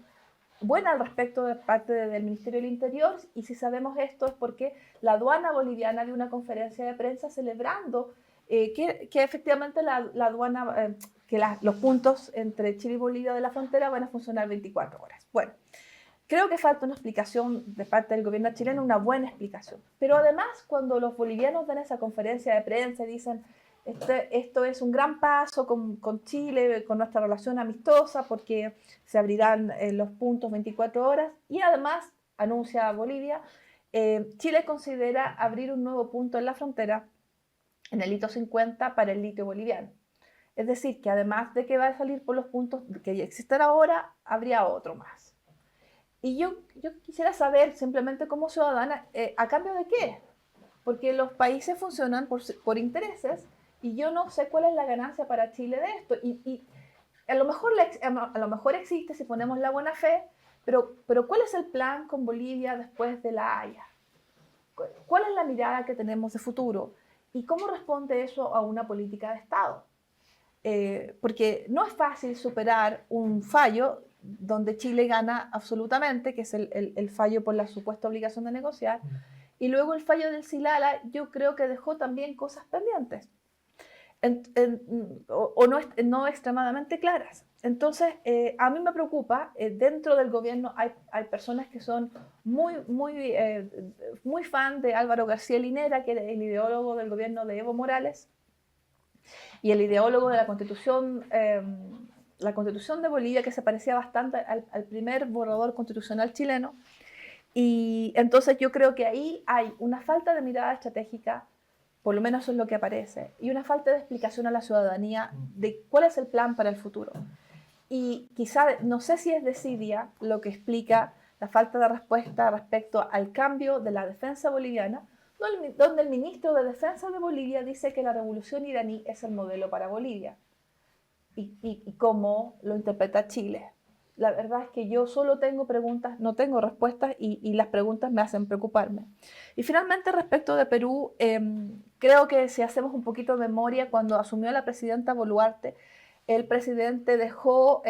buena al respecto de parte del Ministerio del Interior, y si sabemos esto es porque la aduana boliviana dio una conferencia de prensa celebrando que efectivamente la aduana, los puntos entre Chile y Bolivia de la frontera van a funcionar 24 horas. Bueno, creo que falta una explicación de parte del gobierno chileno, una buena explicación. Pero además, cuando los bolivianos dan esa conferencia de prensa y dicen esto es un gran paso con Chile, con nuestra relación amistosa, porque se abrirán los puntos 24 horas, y además, anuncia Bolivia, Chile considera abrir un nuevo punto en la frontera, en el hito 50, para el litio boliviano. Es decir, que además de que va a salir por los puntos que ya existen ahora, habría otro más. Y yo quisiera saber, simplemente como ciudadana, ¿a cambio de qué? Porque los países funcionan por intereses, y yo no sé cuál es la ganancia para Chile de esto. Y a lo mejor existe si ponemos la buena fe, pero ¿cuál es el plan con Bolivia después de La Haya? ¿Cuál es la mirada que tenemos de futuro? ¿Y cómo responde eso a una política de Estado? Porque no es fácil superar un fallo donde Chile gana absolutamente, que es el fallo por la supuesta obligación de negociar, y luego el fallo del Silala, yo creo que dejó también cosas pendientes, o no extremadamente claras. Entonces, a mí me preocupa, dentro del gobierno hay personas que son muy fan de Álvaro García Linera, que es el ideólogo del gobierno de Evo Morales, y el ideólogo de la Constitución de Bolivia, que se parecía bastante al primer borrador constitucional chileno. Y entonces yo creo que ahí hay una falta de mirada estratégica, por lo menos eso es lo que aparece, y una falta de explicación a la ciudadanía de cuál es el plan para el futuro. Y quizá, no sé si es desidia lo que explica la falta de respuesta respecto al cambio de la defensa boliviana, donde el ministro de Defensa de Bolivia dice que la revolución iraní es el modelo para Bolivia, y cómo lo interpreta Chile. La verdad es que yo solo tengo preguntas, no tengo respuestas, y las preguntas me hacen preocuparme. Y finalmente, respecto de Perú, creo que si hacemos un poquito de memoria, cuando asumió la presidenta Boluarte, el presidente dejó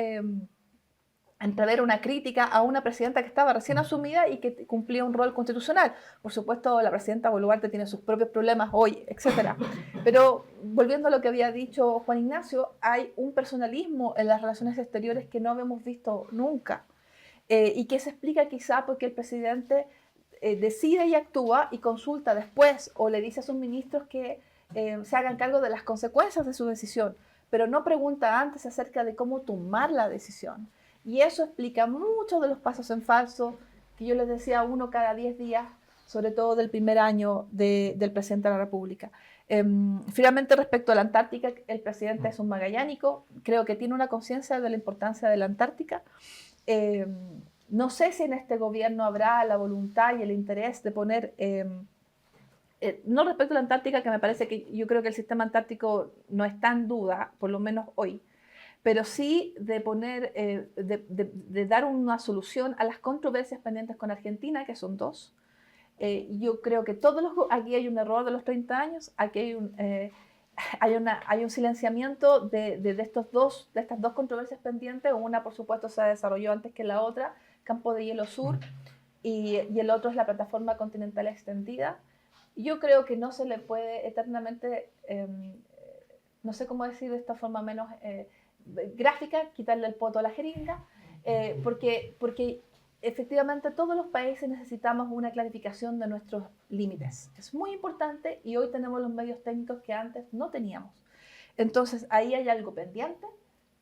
entrever una crítica a una presidenta que estaba recién asumida y que cumplía un rol constitucional. Por supuesto, la presidenta Boluarte tiene sus propios problemas hoy, etc. Pero volviendo a lo que había dicho Juan Ignacio, hay un personalismo en las relaciones exteriores que no habíamos visto nunca, y que se explica quizá porque el presidente decide y actúa y consulta después, o le dice a sus ministros que se hagan cargo de las consecuencias de su decisión, pero no pregunta antes acerca de cómo tomar la decisión. Y eso explica muchos de los pasos en falso que yo les decía, uno cada 10 días, sobre todo del primer año del presidente de la República. Finalmente, respecto a la Antártica, el presidente es un magallánico, creo que tiene una conciencia de la importancia de la Antártica. No sé si en este gobierno habrá la voluntad y el interés de poner, no respecto a la Antártica, que me parece que yo creo que el sistema antártico no está en duda, por lo menos hoy, pero sí de poner, de dar una solución a las controversias pendientes con Argentina, que son dos. Yo creo que aquí hay un error de los 30 años, aquí hay un silenciamiento de estas dos controversias pendientes. Una, por supuesto, se desarrolló antes que la otra, Campo de Hielo Sur, y el otro es la plataforma continental extendida. Yo creo que no se le puede eternamente, no sé cómo decir de esta forma menos gráfica, quitarle el poto a la jeringa, porque efectivamente todos los países necesitamos una clarificación de nuestros límites. Es muy importante, y hoy tenemos los medios técnicos que antes no teníamos. Entonces ahí hay algo pendiente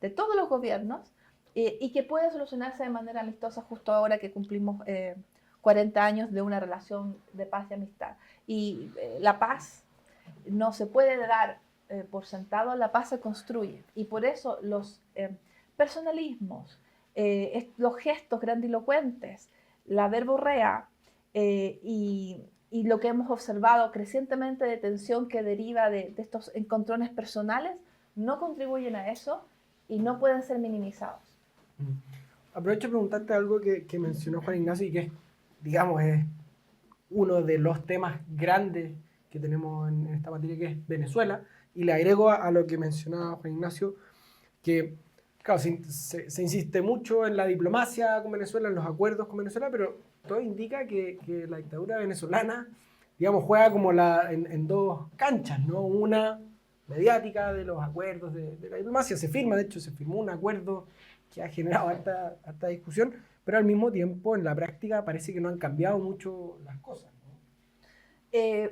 de todos los gobiernos, y que puede solucionarse de manera amistosa justo ahora que cumplimos 40 años de una relación de paz y amistad. Y la paz no se puede dar por sentado, la paz se construye, y por eso los personalismos, los gestos grandilocuentes, la verborrea, y lo que hemos observado crecientemente de tensión que deriva de estos encontrones personales, no contribuyen a eso y no pueden ser minimizados. Aprovecho de preguntarte algo que mencionó Juan Ignacio y que, digamos, es uno de los temas grandes que tenemos en esta materia, que es Venezuela. Y le agrego a lo que mencionaba Juan Ignacio, que claro, se insiste mucho en la diplomacia con Venezuela, en los acuerdos con Venezuela, pero todo indica que la dictadura venezolana, digamos, juega como en dos canchas, ¿no? Una mediática de los acuerdos de la diplomacia. Se firma, de hecho, se firmó un acuerdo que ha generado harta discusión, pero al mismo tiempo, en la práctica, parece que no han cambiado mucho las cosas.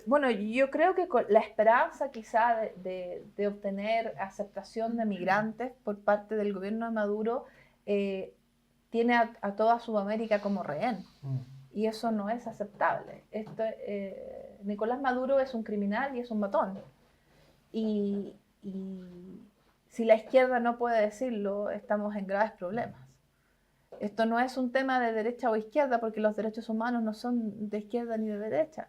Bueno, yo creo que con la esperanza quizá de obtener aceptación de migrantes por parte del gobierno de Maduro tiene a toda Sudamérica como rehén. Y eso no es aceptable. Nicolás Maduro es un criminal y es un matón. Y si la izquierda no puede decirlo, estamos en graves problemas. Esto no es un tema de derecha o izquierda, porque los derechos humanos no son de izquierda ni de derecha.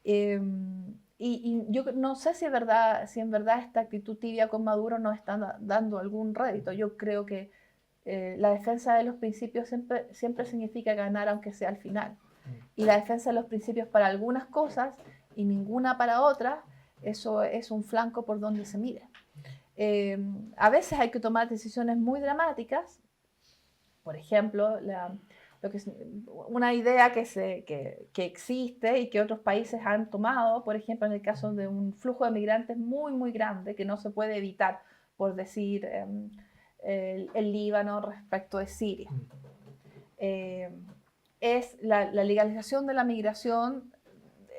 Y yo no sé si en verdad esta actitud tibia con Maduro nos está dando algún rédito. Yo creo que la defensa de los principios siempre significa ganar, aunque sea al final. Y la defensa de los principios para algunas cosas y ninguna para otras, eso es un flanco por donde se mire. A veces hay que tomar decisiones muy dramáticas. Por ejemplo, una idea que existe y que otros países han tomado, por ejemplo, en el caso de un flujo de migrantes muy, muy grande que no se puede evitar, por decir, el Líbano respecto de Siria. Es la legalización de la migración,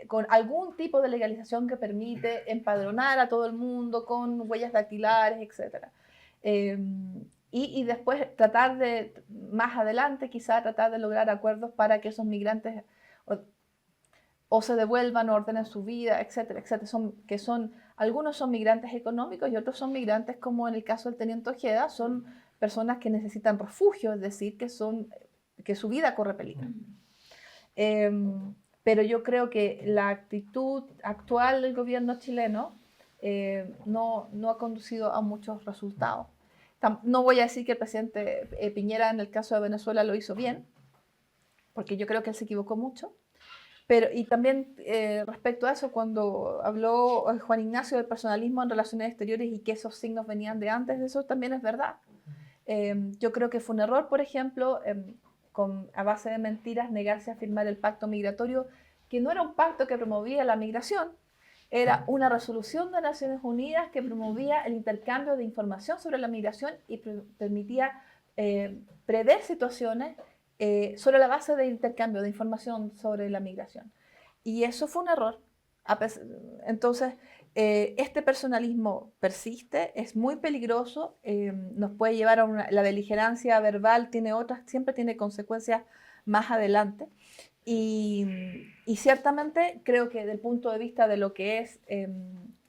con algún tipo de legalización que permite empadronar a todo el mundo con huellas dactilares, etc. Y después tratar más adelante quizá tratar de lograr acuerdos para que esos migrantes o se devuelvan o ordenen su vida, etcétera, etcétera. Algunos son migrantes económicos y otros son migrantes, como en el caso del teniente Ojeda, son personas que necesitan refugio, es decir, que su vida corre peligro. Pero yo creo que la actitud actual del gobierno chileno no ha conducido a muchos resultados. No voy a decir que el presidente Piñera en el caso de Venezuela lo hizo bien, porque yo creo que él se equivocó mucho. Y también respecto a eso, cuando habló Juan Ignacio del personalismo en relaciones exteriores y que esos signos venían de antes, eso también es verdad. Yo creo que fue un error, por ejemplo, a base de mentiras, negarse a firmar el pacto migratorio, que no era un pacto que promovía la migración, era una resolución de Naciones Unidas que promovía el intercambio de información sobre la migración y permitía prever situaciones sobre la base de intercambio de información sobre la migración. Y eso fue un error. Entonces, este personalismo persiste, es muy peligroso, nos puede llevar a la beligerancia verbal, siempre tiene consecuencias más adelante. Y ciertamente creo que desde el punto de vista de lo que es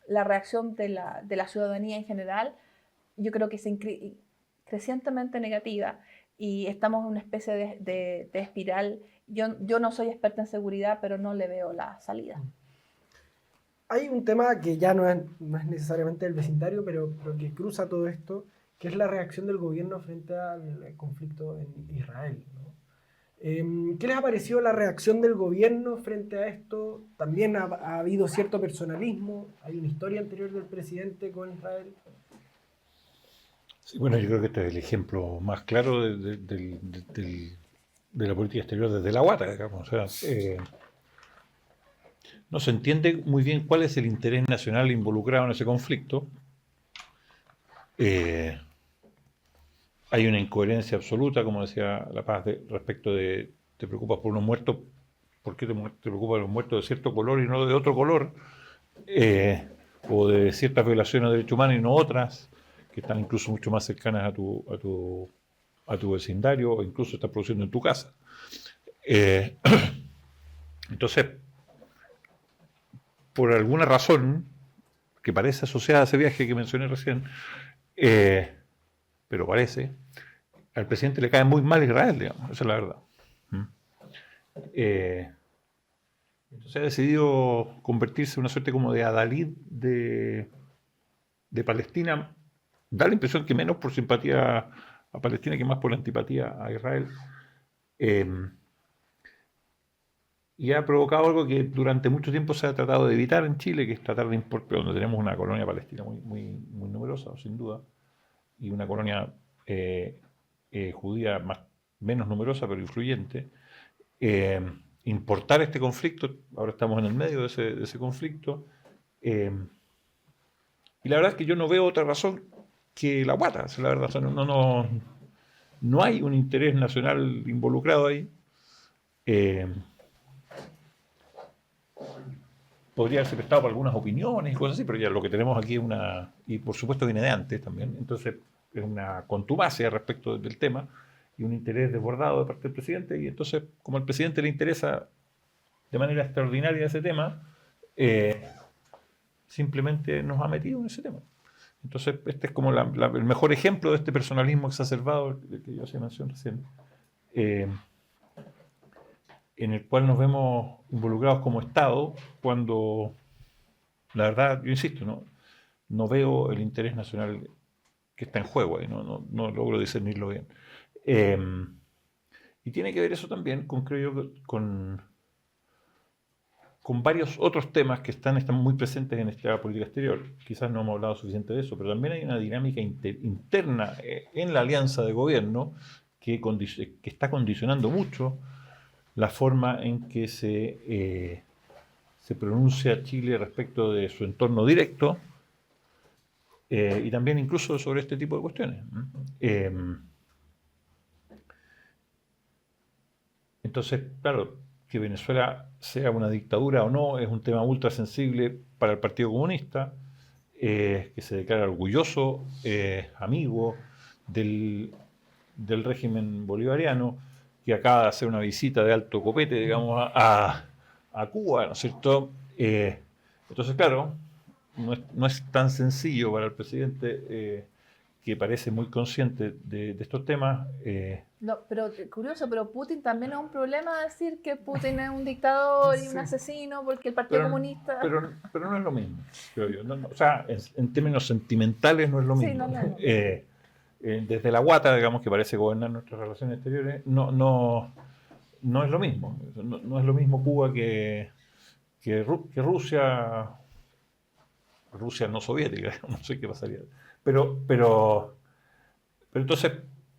la reacción de la ciudadanía en general, yo creo que es crecientemente negativa y estamos en una especie de espiral. Yo no soy experta en seguridad, pero no le veo la salida. Hay un tema que ya no es necesariamente el vecindario, pero que cruza todo esto, que es la reacción del gobierno frente al conflicto en Israel, ¿no? ¿Qué les ha parecido la reacción del gobierno frente a esto? También ha habido cierto personalismo, hay una historia anterior del presidente con Israel. Sí, bueno, yo creo que este es el ejemplo más claro de la política exterior desde la guata, digamos. O sea, no se entiende muy bien cuál es el interés nacional involucrado en ese conflicto. Hay una incoherencia absoluta, como decía La Paz, respecto de te preocupas por unos muertos, ¿por qué te preocupas de los muertos de cierto color y no de otro color? O de ciertas violaciones de derechos humanos y no otras, que están incluso mucho más cercanas a tu vecindario o incluso están produciendo en tu casa. Entonces, por alguna razón que parece asociada a ese viaje que mencioné recién, pero parece, al presidente le cae muy mal Israel, digamos, esa es la verdad. Entonces ha decidido convertirse en una suerte como de adalid de Palestina. Da la impresión que menos por simpatía a Palestina que más por la antipatía a Israel. y ha provocado algo que durante mucho tiempo se ha tratado de evitar en Chile, que es tratar de importar, donde tenemos una colonia palestina muy numerosa, sin duda, y una colonia judía menos numerosa, pero influyente, eh, importar este conflicto. Ahora estamos en el medio de ese conflicto. eh, y la verdad es que yo no veo otra razón que la guata, la verdad. O sea, no hay un interés nacional involucrado ahí. Eh, Podría haberse prestado para algunas opiniones y cosas así, pero ya lo que tenemos aquí es una. Y por supuesto viene de antes también. Entonces es una contumacia respecto del tema y un interés desbordado de parte del presidente. Y entonces, como al presidente le interesa de manera extraordinaria ese tema, simplemente nos ha metido en ese tema. Entonces, este es como el mejor ejemplo de este personalismo exacerbado del que yo hacía mención recién, eh, en el cual nos vemos involucrados como Estado cuando, la verdad, yo insisto, no veo el interés nacional que está en juego ahí, no logro discernirlo bien. Eh, y tiene que ver eso también con, creo yo, con varios otros temas que están muy presentes en esta política exterior. Quizás no hemos hablado suficiente de eso, pero también hay una dinámica interna en la alianza de gobierno que está condicionando mucho la forma en que se pronuncia Chile respecto de su entorno directo y también incluso sobre este tipo de cuestiones. Entonces, claro, que Venezuela sea una dictadura o no es un tema ultra sensible para el Partido Comunista, que se declara orgulloso, amigo del régimen bolivariano, que acaba de hacer una visita de alto copete, digamos, a Cuba, ¿no es cierto? Entonces, claro, no es tan sencillo para el presidente, que parece muy consciente de estos temas. No, pero curioso, pero Putin también es un problema decir que Putin es un dictador y un Sí. asesino porque el Partido Comunista... Pero no es lo mismo, creo yo. O sea, en términos sentimentales no es lo Sí, mismo. no, no. Desde la guata, digamos, que parece gobernar nuestras relaciones exteriores, no es lo mismo. No es lo mismo Cuba que Rusia, Rusia no soviética, no sé qué pasaría. Pero entonces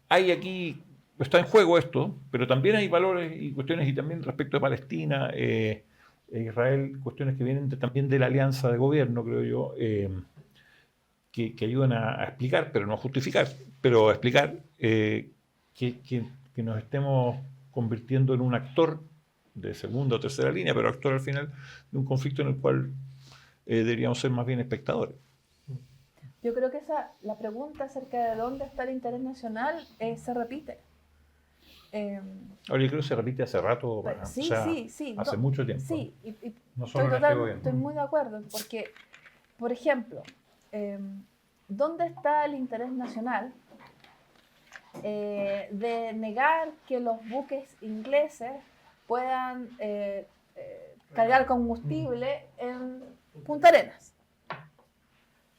hay aquí, está en juego esto, pero también hay valores y cuestiones, y también respecto de Palestina, Israel, cuestiones que vienen también de la alianza de gobierno, creo yo, que ayudan a explicar, pero no a justificar, pero a explicar que nos estemos convirtiendo en un actor de segunda o tercera línea, pero actor al final de un conflicto en el cual deberíamos ser más bien espectadores. Yo creo que la pregunta acerca de dónde está el interés nacional se repite. Ahora yo creo que se repite hace rato, Sí, o sea, sí. hace No, mucho tiempo. sí, No solo en este gobierno. estoy muy de acuerdo, porque, por ejemplo, ¿dónde está el interés nacional de negar que los buques ingleses puedan cargar combustible en Punta Arenas?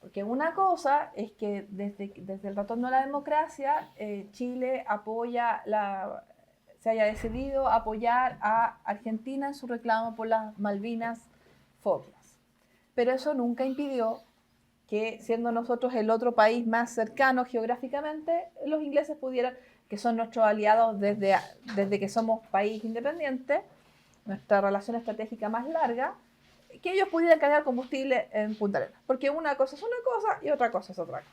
Porque una cosa es que desde el retorno a la democracia, Chile se haya decidido apoyar a Argentina en su reclamo por las Malvinas Falklands. Pero eso nunca impidió que, siendo nosotros el otro país más cercano geográficamente, los ingleses pudieran, que son nuestros aliados desde que somos país independiente, nuestra relación estratégica más larga, que ellos pudieran cargar combustible en Punta Arenas. Porque una cosa es una cosa y otra cosa es otra cosa.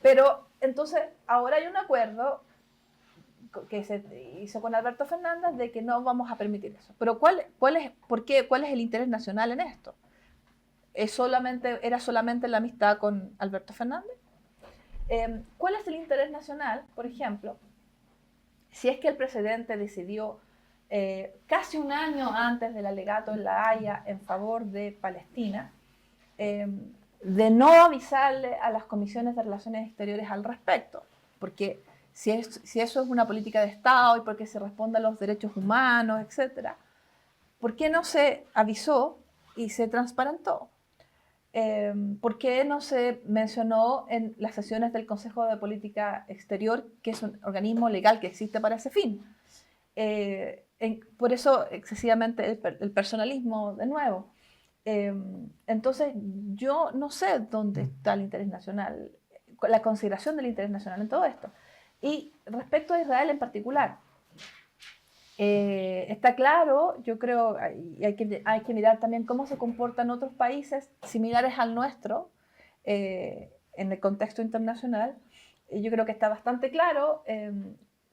Pero entonces ahora hay un acuerdo que se hizo con Alberto Fernández de que no vamos a permitir eso. Pero ¿cuál es el interés nacional en esto? ¿Era solamente la amistad con Alberto Fernández? ¿Cuál es el interés nacional, por ejemplo, si es que el presidente decidió casi un año antes del alegato en La Haya en favor de Palestina, de no avisarle a las comisiones de relaciones exteriores al respecto? Porque si eso es una política de Estado y porque se responde a los derechos humanos, etc., ¿por qué no se avisó y se transparentó? ¿Por qué no se mencionó en las sesiones del Consejo de Política Exterior, que es un organismo legal que existe para ese fin? por eso excesivamente el personalismo de nuevo. Entonces, yo no sé dónde está el interés nacional, la consideración del interés nacional en todo esto. Y respecto a Israel en particular, está claro, yo creo, y hay que mirar también cómo se comportan otros países similares al nuestro en el contexto internacional. Yo creo que está bastante claro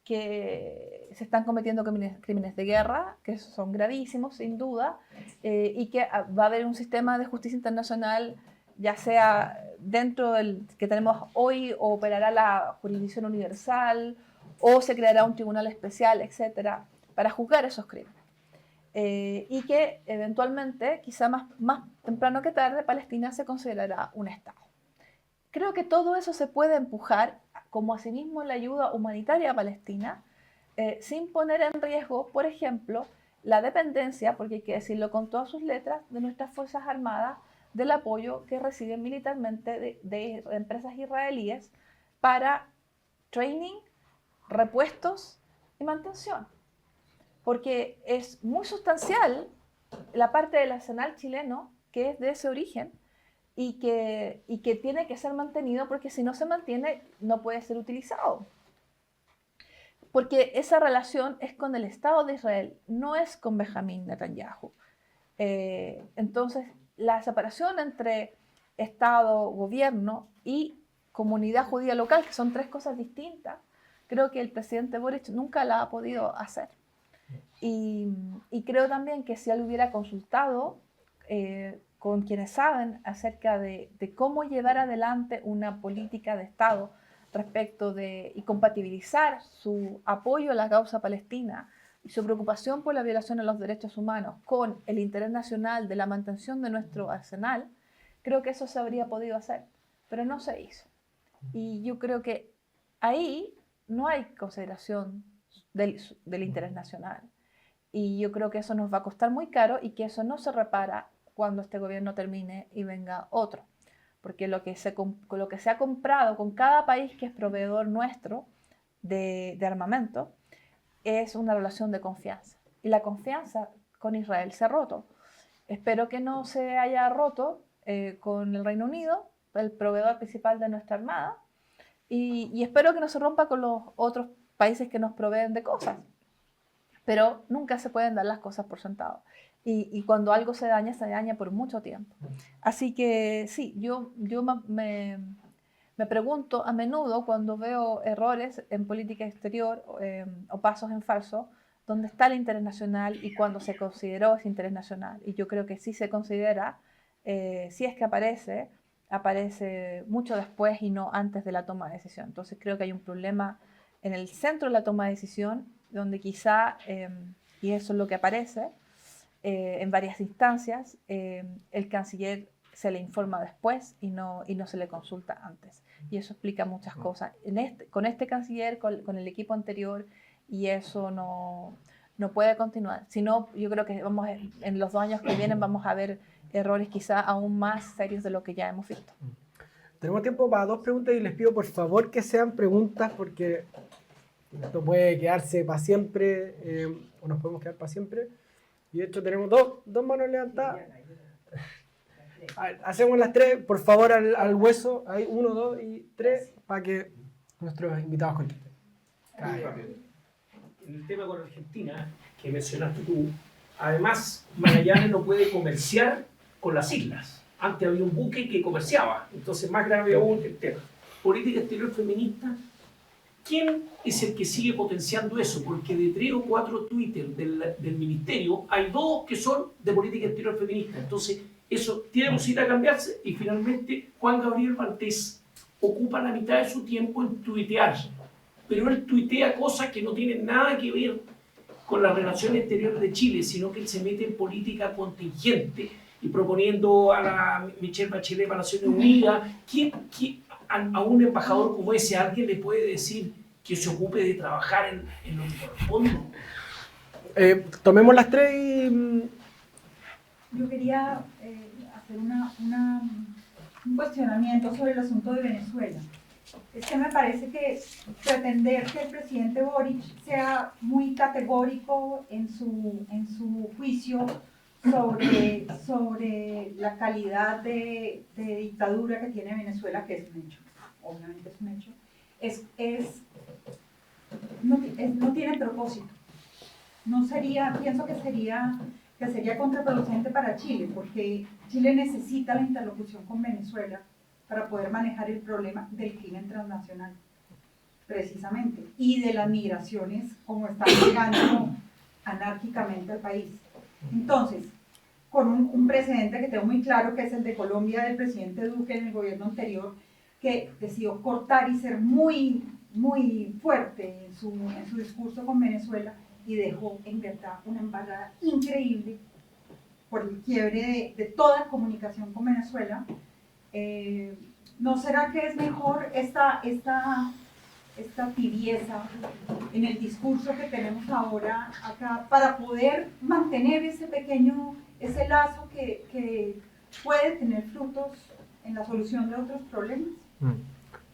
que se están cometiendo crímenes de guerra, que son gravísimos, sin duda, y que va a haber un sistema de justicia internacional, ya sea dentro del que tenemos hoy, o operará la jurisdicción universal, o se creará un tribunal especial, etcétera, para juzgar esos crímenes. Y que eventualmente, quizá más temprano que tarde, Palestina se considerará un Estado. Creo que todo eso se puede empujar, como asimismo la ayuda humanitaria a Palestina, sin poner en riesgo, por ejemplo, la dependencia, porque hay que decirlo con todas sus letras, de nuestras Fuerzas Armadas, del apoyo que reciben militarmente de empresas israelíes para training, repuestos y mantención. Porque es muy sustancial la parte del arsenal chileno que es de ese origen y que tiene que ser mantenido, porque si no se mantiene no puede ser utilizado. Porque esa relación es con el Estado de Israel, no es con Benjamín Netanyahu. Entonces, la separación entre Estado, gobierno y comunidad judía local, que son tres cosas distintas, creo que el presidente Boric nunca la ha podido hacer. Y creo también que si él hubiera consultado con quienes saben acerca de cómo llevar adelante una política de Estado respecto de y compatibilizar su apoyo a la causa palestina y su preocupación por la violación de los derechos humanos con el interés nacional de la mantención de nuestro arsenal, creo que eso se habría podido hacer, pero no se hizo. Y yo creo que ahí no hay consideración del interés nacional. Y yo creo que eso nos va a costar muy caro y que eso no se repara cuando este gobierno termine y venga otro. Porque lo que se ha comprado con cada país que es proveedor nuestro de armamento es una relación de confianza. Y la confianza con Israel se ha roto. Espero que no se haya roto con el Reino Unido, el proveedor principal de nuestra armada, y espero que no se rompa con los otros países que nos proveen de cosas. Pero nunca se pueden dar las cosas por sentado. Y cuando algo se daña por mucho tiempo. Así que sí, yo me pregunto a menudo cuando veo errores en política exterior o pasos en falso, dónde está el interés nacional y cuándo se consideró ese interés nacional. Y yo creo que sí se considera, si es que aparece mucho después y no antes de la toma de decisión. Entonces creo que hay un problema en el centro de la toma de decisión, donde quizá, y eso es lo que aparece en varias instancias, el canciller se le informa después y no se le consulta antes. Y eso explica muchas cosas. Con este canciller, con el equipo anterior, y eso no puede continuar. Si no, yo creo que en los 2 años que vienen vamos a ver errores quizá aún más serios de lo que ya hemos visto. Tenemos tiempo para 2 preguntas y les pido por favor que sean preguntas porque esto puede quedarse para siempre o nos podemos quedar para siempre. Y de hecho tenemos dos manos levantadas. Hacemos las 3, por favor, al hueso. Hay 1, 2 y 3 para que nuestros invitados contesten. En el tema con Argentina, que mencionaste tú, además Magallanes no puede comerciar con las islas. Antes había un buque que comerciaba, entonces más grave aún el tema. Política exterior feminista, ¿quién es el que sigue potenciando eso? Porque de 3 o 4 Twitter del ministerio hay 2 que son de política exterior feminista. Entonces eso tiene posibilidad de cambiarse y finalmente Juan Gabriel Valtés ocupa la mitad de su tiempo en tuitear. Pero él tuitea cosas que no tienen nada que ver con la relación exterior de Chile, sino que él se mete en política contingente y proponiendo a la Michelle Bachelet para Naciones Unidas. A un embajador como ese, ¿alguien le puede decir que se ocupe de trabajar en lo que corresponde? Tomemos las 3 y... Yo quería hacer un cuestionamiento sobre el asunto de Venezuela. Es que me parece que pretender que el presidente Boric sea muy categórico en su juicio sobre la calidad de dictadura que tiene Venezuela, que es un hecho, obviamente es un hecho, no tiene propósito. Pienso que sería contraproducente para Chile, porque Chile necesita la interlocución con Venezuela para poder manejar el problema del crimen transnacional, precisamente, y de las migraciones como están llegando anárquicamente al país. Entonces, con un precedente que tengo muy claro, que es el de Colombia, del presidente Duque en el gobierno anterior, que decidió cortar y ser muy, muy fuerte en su discurso con Venezuela, y dejó en verdad una embarrada increíble por el quiebre de toda comunicación con Venezuela. ¿No será que es mejor esta tibieza en el discurso que tenemos ahora acá para poder mantener ese lazo que puede tener frutos en la solución de otros problemas?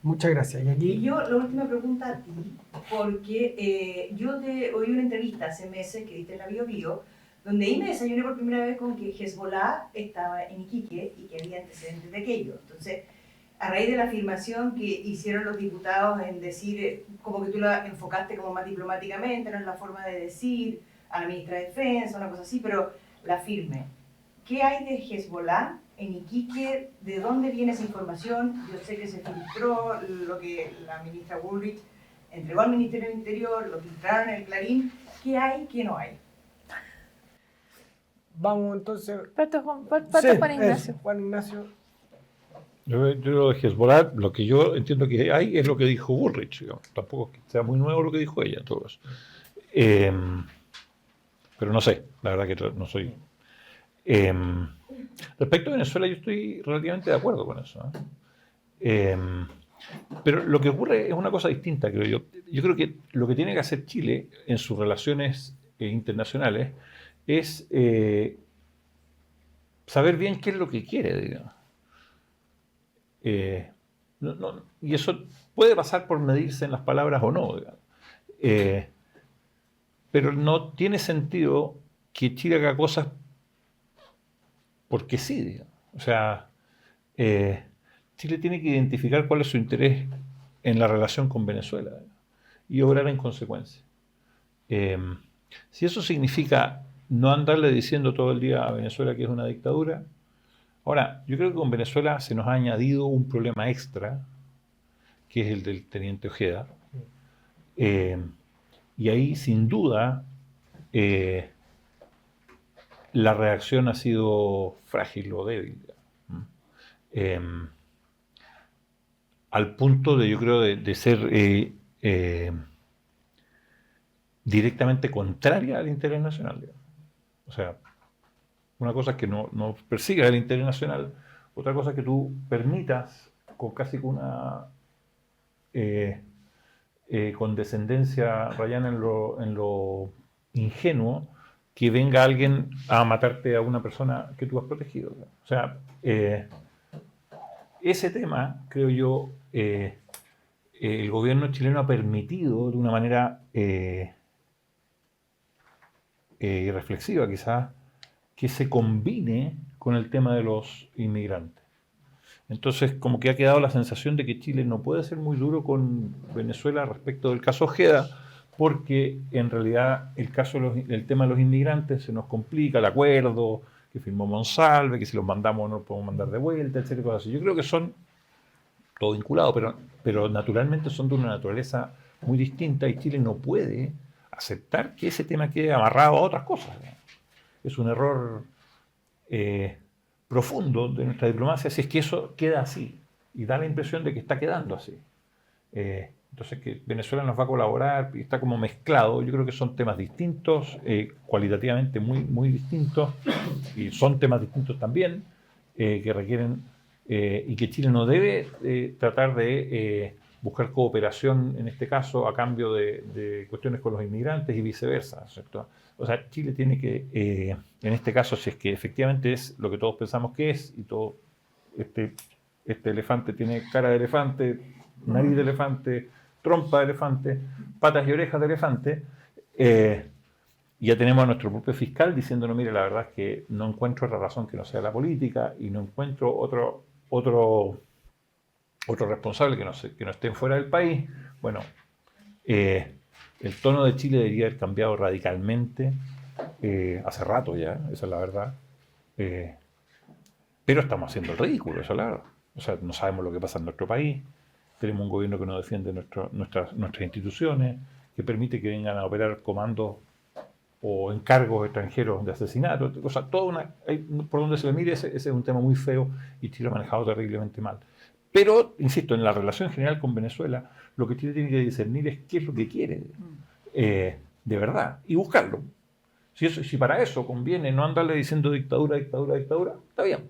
Muchas gracias. Y Y aquí, yo la última pregunta a ti, porque yo te oí una entrevista hace meses que diste en la Bio Bio, donde ahí me desayuné por primera vez con que Hezbollah estaba en Iquique y que había antecedentes de aquello. Entonces, a raíz de la afirmación que hicieron los diputados en decir, como que tú la enfocaste como más diplomáticamente, no es la forma de decir a la ministra de Defensa, una cosa así, pero la firme. ¿Qué hay de Hezbollah en Iquique? ¿De dónde viene esa información? Yo sé que se filtró lo que la ministra Bullrich entregó al Ministerio del Interior, lo filtraron en el Clarín. ¿Qué hay, qué no hay? vamos entonces... Parto Sí, Juan Ignacio. Juan Ignacio. Yo de Hezbollah, lo que yo entiendo que hay es lo que dijo Bullrich, digamos. Tampoco es que sea muy nuevo lo que dijo ella, en todo caso. Pero no sé, la verdad que no soy... respecto a Venezuela, yo estoy relativamente de acuerdo con eso, ¿eh? Pero lo que ocurre es una cosa distinta, creo yo. Yo creo que lo que tiene que hacer Chile en sus relaciones internacionales es saber bien qué es lo que quiere, digamos. Y eso puede pasar por medirse en las palabras o no, digamos. Pero no tiene sentido que Chile haga cosas porque sí, digamos. O sea, Chile tiene que identificar cuál es su interés en la relación con Venezuela, digamos, y obrar en consecuencia. Si eso significa no andarle diciendo todo el día a Venezuela que es una dictadura. Ahora, yo creo que con Venezuela se nos ha añadido un problema extra, que es el del teniente Ojeda. Y ahí, sin duda, la reacción ha sido frágil o débil. Al punto de, yo creo, de ser directamente contraria al interés nacional, digamos. O sea, una cosa es que no persigas el interés nacional, otra cosa es que tú permitas, con casi con una condescendencia rayana en lo ingenuo, que venga alguien a matarte a una persona que tú has protegido. O sea, ese tema, creo yo, el gobierno chileno ha permitido de una manera reflexiva quizás, que se combine con el tema de los inmigrantes. Entonces, como que ha quedado la sensación de que Chile no puede ser muy duro con Venezuela respecto del caso Ojeda, porque en realidad el tema de los inmigrantes se nos complica, el acuerdo que firmó Monsalve, que si los mandamos no los podemos mandar de vuelta, etcétera, cosas así. Yo creo que son todo vinculado, pero naturalmente son de una naturaleza muy distinta y Chile no puede aceptar que ese tema quede amarrado a otras cosas. Es un error profundo de nuestra diplomacia si es que eso queda así y da la impresión de que está quedando así. Entonces que Venezuela nos va a colaborar y está como mezclado. Yo creo que son temas distintos, cualitativamente muy, muy distintos, y son temas distintos también que requieren y que Chile no debe tratar de buscar cooperación en este caso a cambio de cuestiones con los inmigrantes y viceversa, ¿cierto? O sea, Chile tiene que, en este caso, si es que efectivamente es lo que todos pensamos que es, y todo este elefante tiene cara de elefante, nariz de elefante, trompa de elefante, patas y orejas de elefante. Ya tenemos a nuestro propio fiscal diciéndonos, mire, la verdad es que no encuentro otra razón que no sea la política y no encuentro otro responsable que no estén fuera del país. Bueno, el tono de Chile debería haber cambiado radicalmente hace rato ya, esa es la verdad. Pero estamos haciendo el ridículo, eso es la verdad. O sea, no sabemos lo que pasa en nuestro país, tenemos un gobierno que no defiende nuestras instituciones, que permite que vengan a operar comandos o encargos extranjeros de asesinato, o sea, por donde se le mire, ese es un tema muy feo y Chile ha manejado terriblemente mal. Pero, insisto, en la relación general con Venezuela, lo que Chile tiene que discernir es qué es lo que quiere de verdad y buscarlo. Si para eso conviene no andarle diciendo dictadura, dictadura, dictadura, está bien.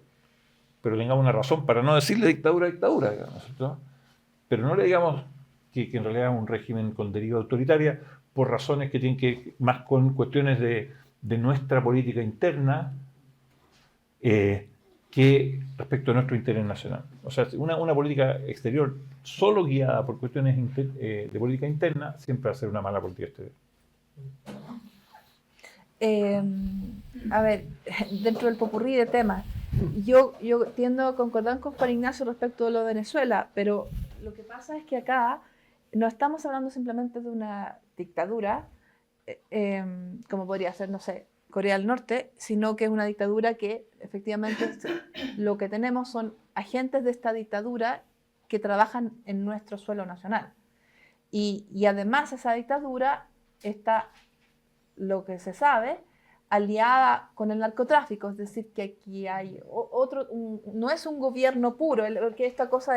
Pero tengamos una razón para no decirle dictadura, dictadura, digamos, ¿cierto? Pero no le digamos que en realidad es un régimen con deriva autoritaria por razones que tienen que ver más con cuestiones de nuestra política interna que respecto a nuestro interés nacional. O sea, una política exterior solo guiada por cuestiones de política interna siempre va a ser una mala política exterior. A ver, dentro del popurrí de temas, yo tiendo a concordar con Juan Ignacio respecto de lo de Venezuela, pero lo que pasa es que acá no estamos hablando simplemente de una dictadura, como podría ser, no sé, Corea del Norte, sino que es una dictadura que efectivamente lo que tenemos son agentes de esta dictadura que trabajan en nuestro suelo nacional. Y además esa dictadura está, lo que se sabe, aliada con el narcotráfico, es decir, que aquí hay no es un gobierno puro, que esta cosa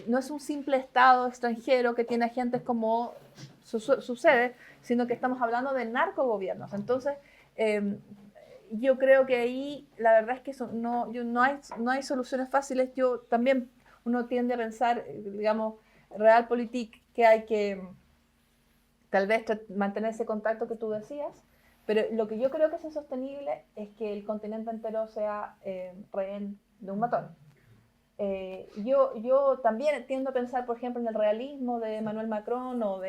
no es un simple Estado extranjero que tiene agentes como sucede, sino que estamos hablando de narcogobiernos. Entonces, yo creo que ahí la verdad es que no hay soluciones fáciles. Yo también, uno tiende a pensar, digamos, realpolitik, que hay que tal vez mantener ese contacto que tú decías, pero lo que yo creo que es insostenible es que el continente entero sea rehén de un matón. Yo también tiendo a pensar, por ejemplo, en el realismo de Emmanuel Macron o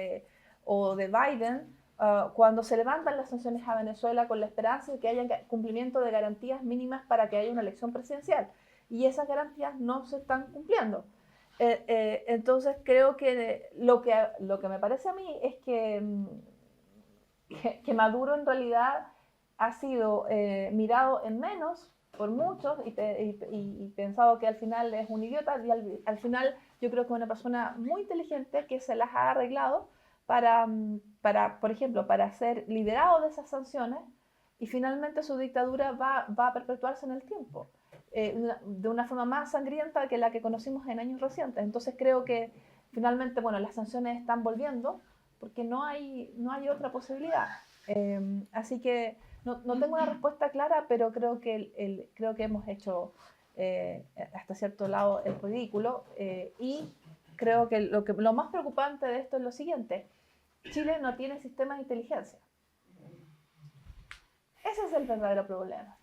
de Biden, cuando se levantan las sanciones a Venezuela con la esperanza de que haya cumplimiento de garantías mínimas para que haya una elección presidencial. Y esas garantías no se están cumpliendo. Entonces creo que lo que me parece a mí es que Maduro en realidad ha sido mirado en menos por muchos y pensado que al final es un idiota, y al final yo creo que es una persona muy inteligente que se las ha arreglado para, por ejemplo, para ser liberado de esas sanciones, y finalmente su dictadura va a perpetuarse en el tiempo, de una forma más sangrienta que la que conocimos en años recientes. Entonces creo que finalmente, bueno, las sanciones están volviendo porque no hay otra posibilidad. Así que no tengo una respuesta clara, pero creo que hemos hecho hasta cierto lado el ridículo, y creo que lo más preocupante de esto es lo siguiente: Chile no tiene sistema de inteligencia. Ese es el verdadero problema.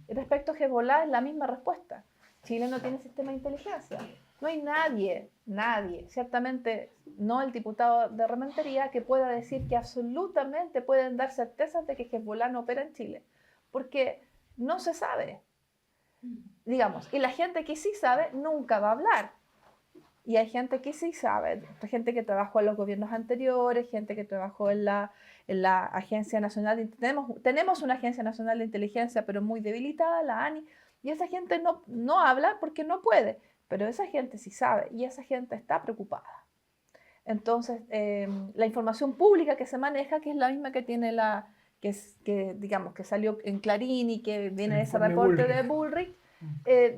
Y respecto a Hezbollah es la misma respuesta. Chile no tiene sistema de inteligencia. No hay nadie, ciertamente no el diputado de Rementería, que pueda decir que absolutamente pueden dar certezas de que Hezbollah no opera en Chile, porque no se sabe, digamos, y la gente que sí sabe nunca va a hablar. Y hay gente que sí sabe, gente que trabajó en los gobiernos anteriores, gente que trabajó en la Agencia Nacional tenemos una Agencia Nacional de Inteligencia, pero muy debilitada, la ANI, y esa gente no habla porque no puede. Pero esa gente sí sabe y esa gente está preocupada. Entonces, la información pública que se maneja, que es la misma que tiene digamos, que salió en Clarín y que viene de ese reporte de Bullrich,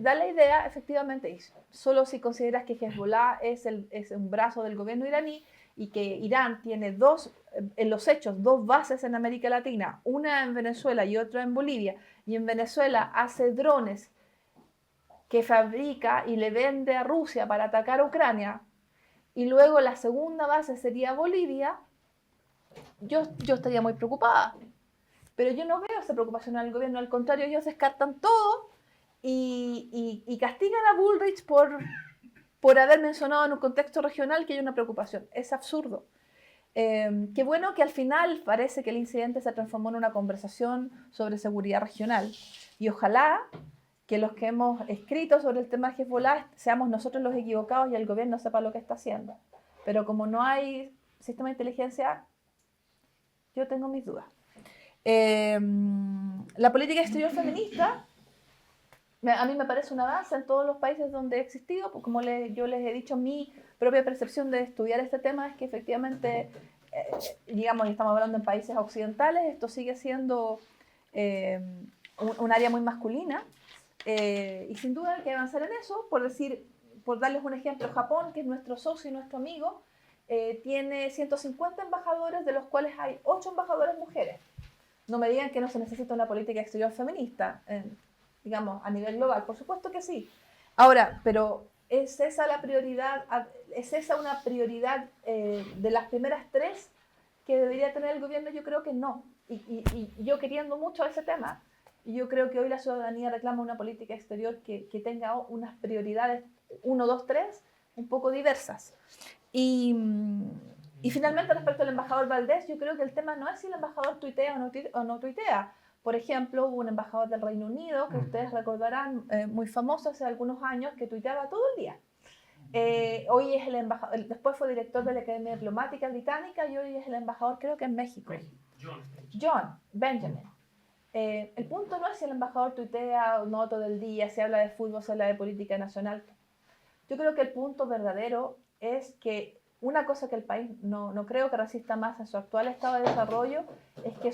da la idea, efectivamente, y solo si consideras que Hezbollah es un brazo del gobierno iraní y que Irán tiene en los hechos, dos bases en América Latina, una en Venezuela y otra en Bolivia, y en Venezuela hace drones que fabrica y le vende a Rusia para atacar a Ucrania, y luego la segunda base sería Bolivia, yo estaría muy preocupada. Pero yo no veo esa preocupación al gobierno, al contrario, ellos descartan todo y castigan a Bullrich por por haber mencionado en un contexto regional que hay una preocupación. Es absurdo. Qué bueno que al final parece que el incidente se transformó en una conversación sobre seguridad regional. Y ojalá que los que hemos escrito sobre el tema de Hezbollah seamos nosotros los equivocados y el gobierno sepa lo que está haciendo. Pero como no hay sistema de inteligencia, yo tengo mis dudas. La política exterior feminista, a mí me parece un avance en todos los países donde he existido, porque como yo les he dicho, mi propia percepción de estudiar este tema es que efectivamente, digamos, estamos hablando en países occidentales, esto sigue siendo un área muy masculina, y sin duda hay que avanzar en eso. Por darles un ejemplo, Japón, que es nuestro socio y nuestro amigo, tiene 150 embajadores, de los cuales hay 8 embajadoras mujeres. No me digan que no se necesita una política exterior feminista, digamos, a nivel global. Por supuesto que sí. Ahora, pero ¿es esa la prioridad? ¿Es esa una prioridad de las primeras 3 que debería tener el gobierno? Yo creo que no. Y yo queriendo mucho ese tema, yo creo que hoy la ciudadanía reclama una política exterior que tenga unas prioridades 1, 2, 3 un poco diversas. Y finalmente, respecto al embajador Valdés, yo creo que el tema no es si el embajador tuitea o no tuitea. Por ejemplo, hubo un embajador del Reino Unido, que ustedes recordarán, muy famoso hace algunos años, que tuiteaba todo el día. Hoy es el embajador, después fue director de la Academia Diplomática Británica y hoy es el embajador, creo que en México. John Benjamin. El punto no es si el embajador tuitea o no todo el día, si habla de fútbol, si habla de política nacional. Yo creo que el punto verdadero es que una cosa que el país no creo que resista más en su actual estado de desarrollo es que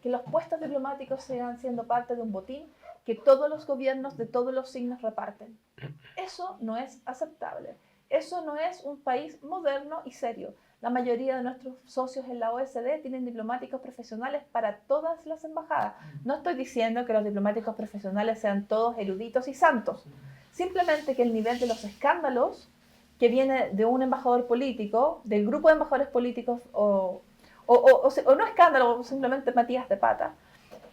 que los puestos diplomáticos sigan siendo parte de un botín que todos los gobiernos de todos los signos reparten. Eso no es aceptable. Eso no es un país moderno y serio. La mayoría de nuestros socios en la OSD tienen diplomáticos profesionales para todas las embajadas. No estoy diciendo que los diplomáticos profesionales sean todos eruditos y santos. Simplemente que el nivel de los escándalos que viene de un embajador político, del grupo de embajadores políticos, o no escándalos, simplemente metidas de pata,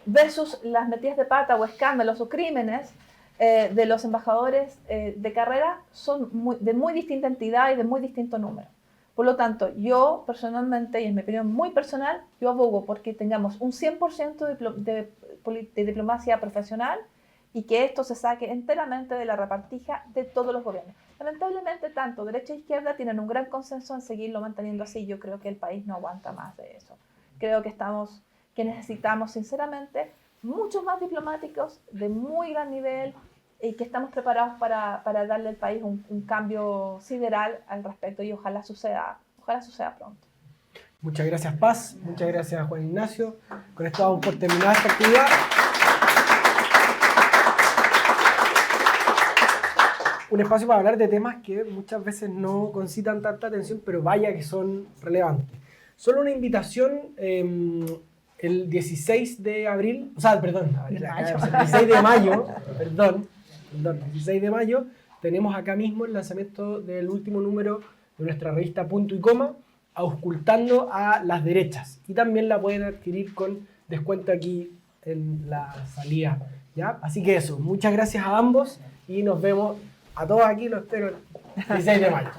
versus las metidas de pata o escándalos o crímenes de los embajadores de carrera son de muy distinta entidad y de muy distinto número. Por lo tanto, yo personalmente, y en mi opinión muy personal, yo abogo porque tengamos un 100% de diplomacia profesional y que esto se saque enteramente de la repartija de todos los gobiernos. Lamentablemente, tanto derecha e izquierda tienen un gran consenso en seguirlo manteniendo así. Yo creo que el país no aguanta más de eso. Creo que necesitamos, sinceramente, muchos más diplomáticos de muy gran nivel y que estamos preparados para darle al país un cambio sideral al respecto y ojalá suceda pronto. Muchas gracias, Paz. Muchas gracias, Juan Ignacio. Con esto damos por terminada esta actividad. Un espacio para hablar de temas que muchas veces no concitan tanta atención, pero vaya que son relevantes. Solo una invitación, el 16 de abril, o sea, perdón, el 16 de mayo, perdón, 16 de mayo, tenemos acá mismo el lanzamiento del último número de nuestra revista Punto y Coma, Auscultando a las Derechas. Y también la pueden adquirir con descuento aquí en la salida, ¿ya? Así que eso, muchas gracias a ambos y nos vemos a todos aquí, los espero el 16 de mayo.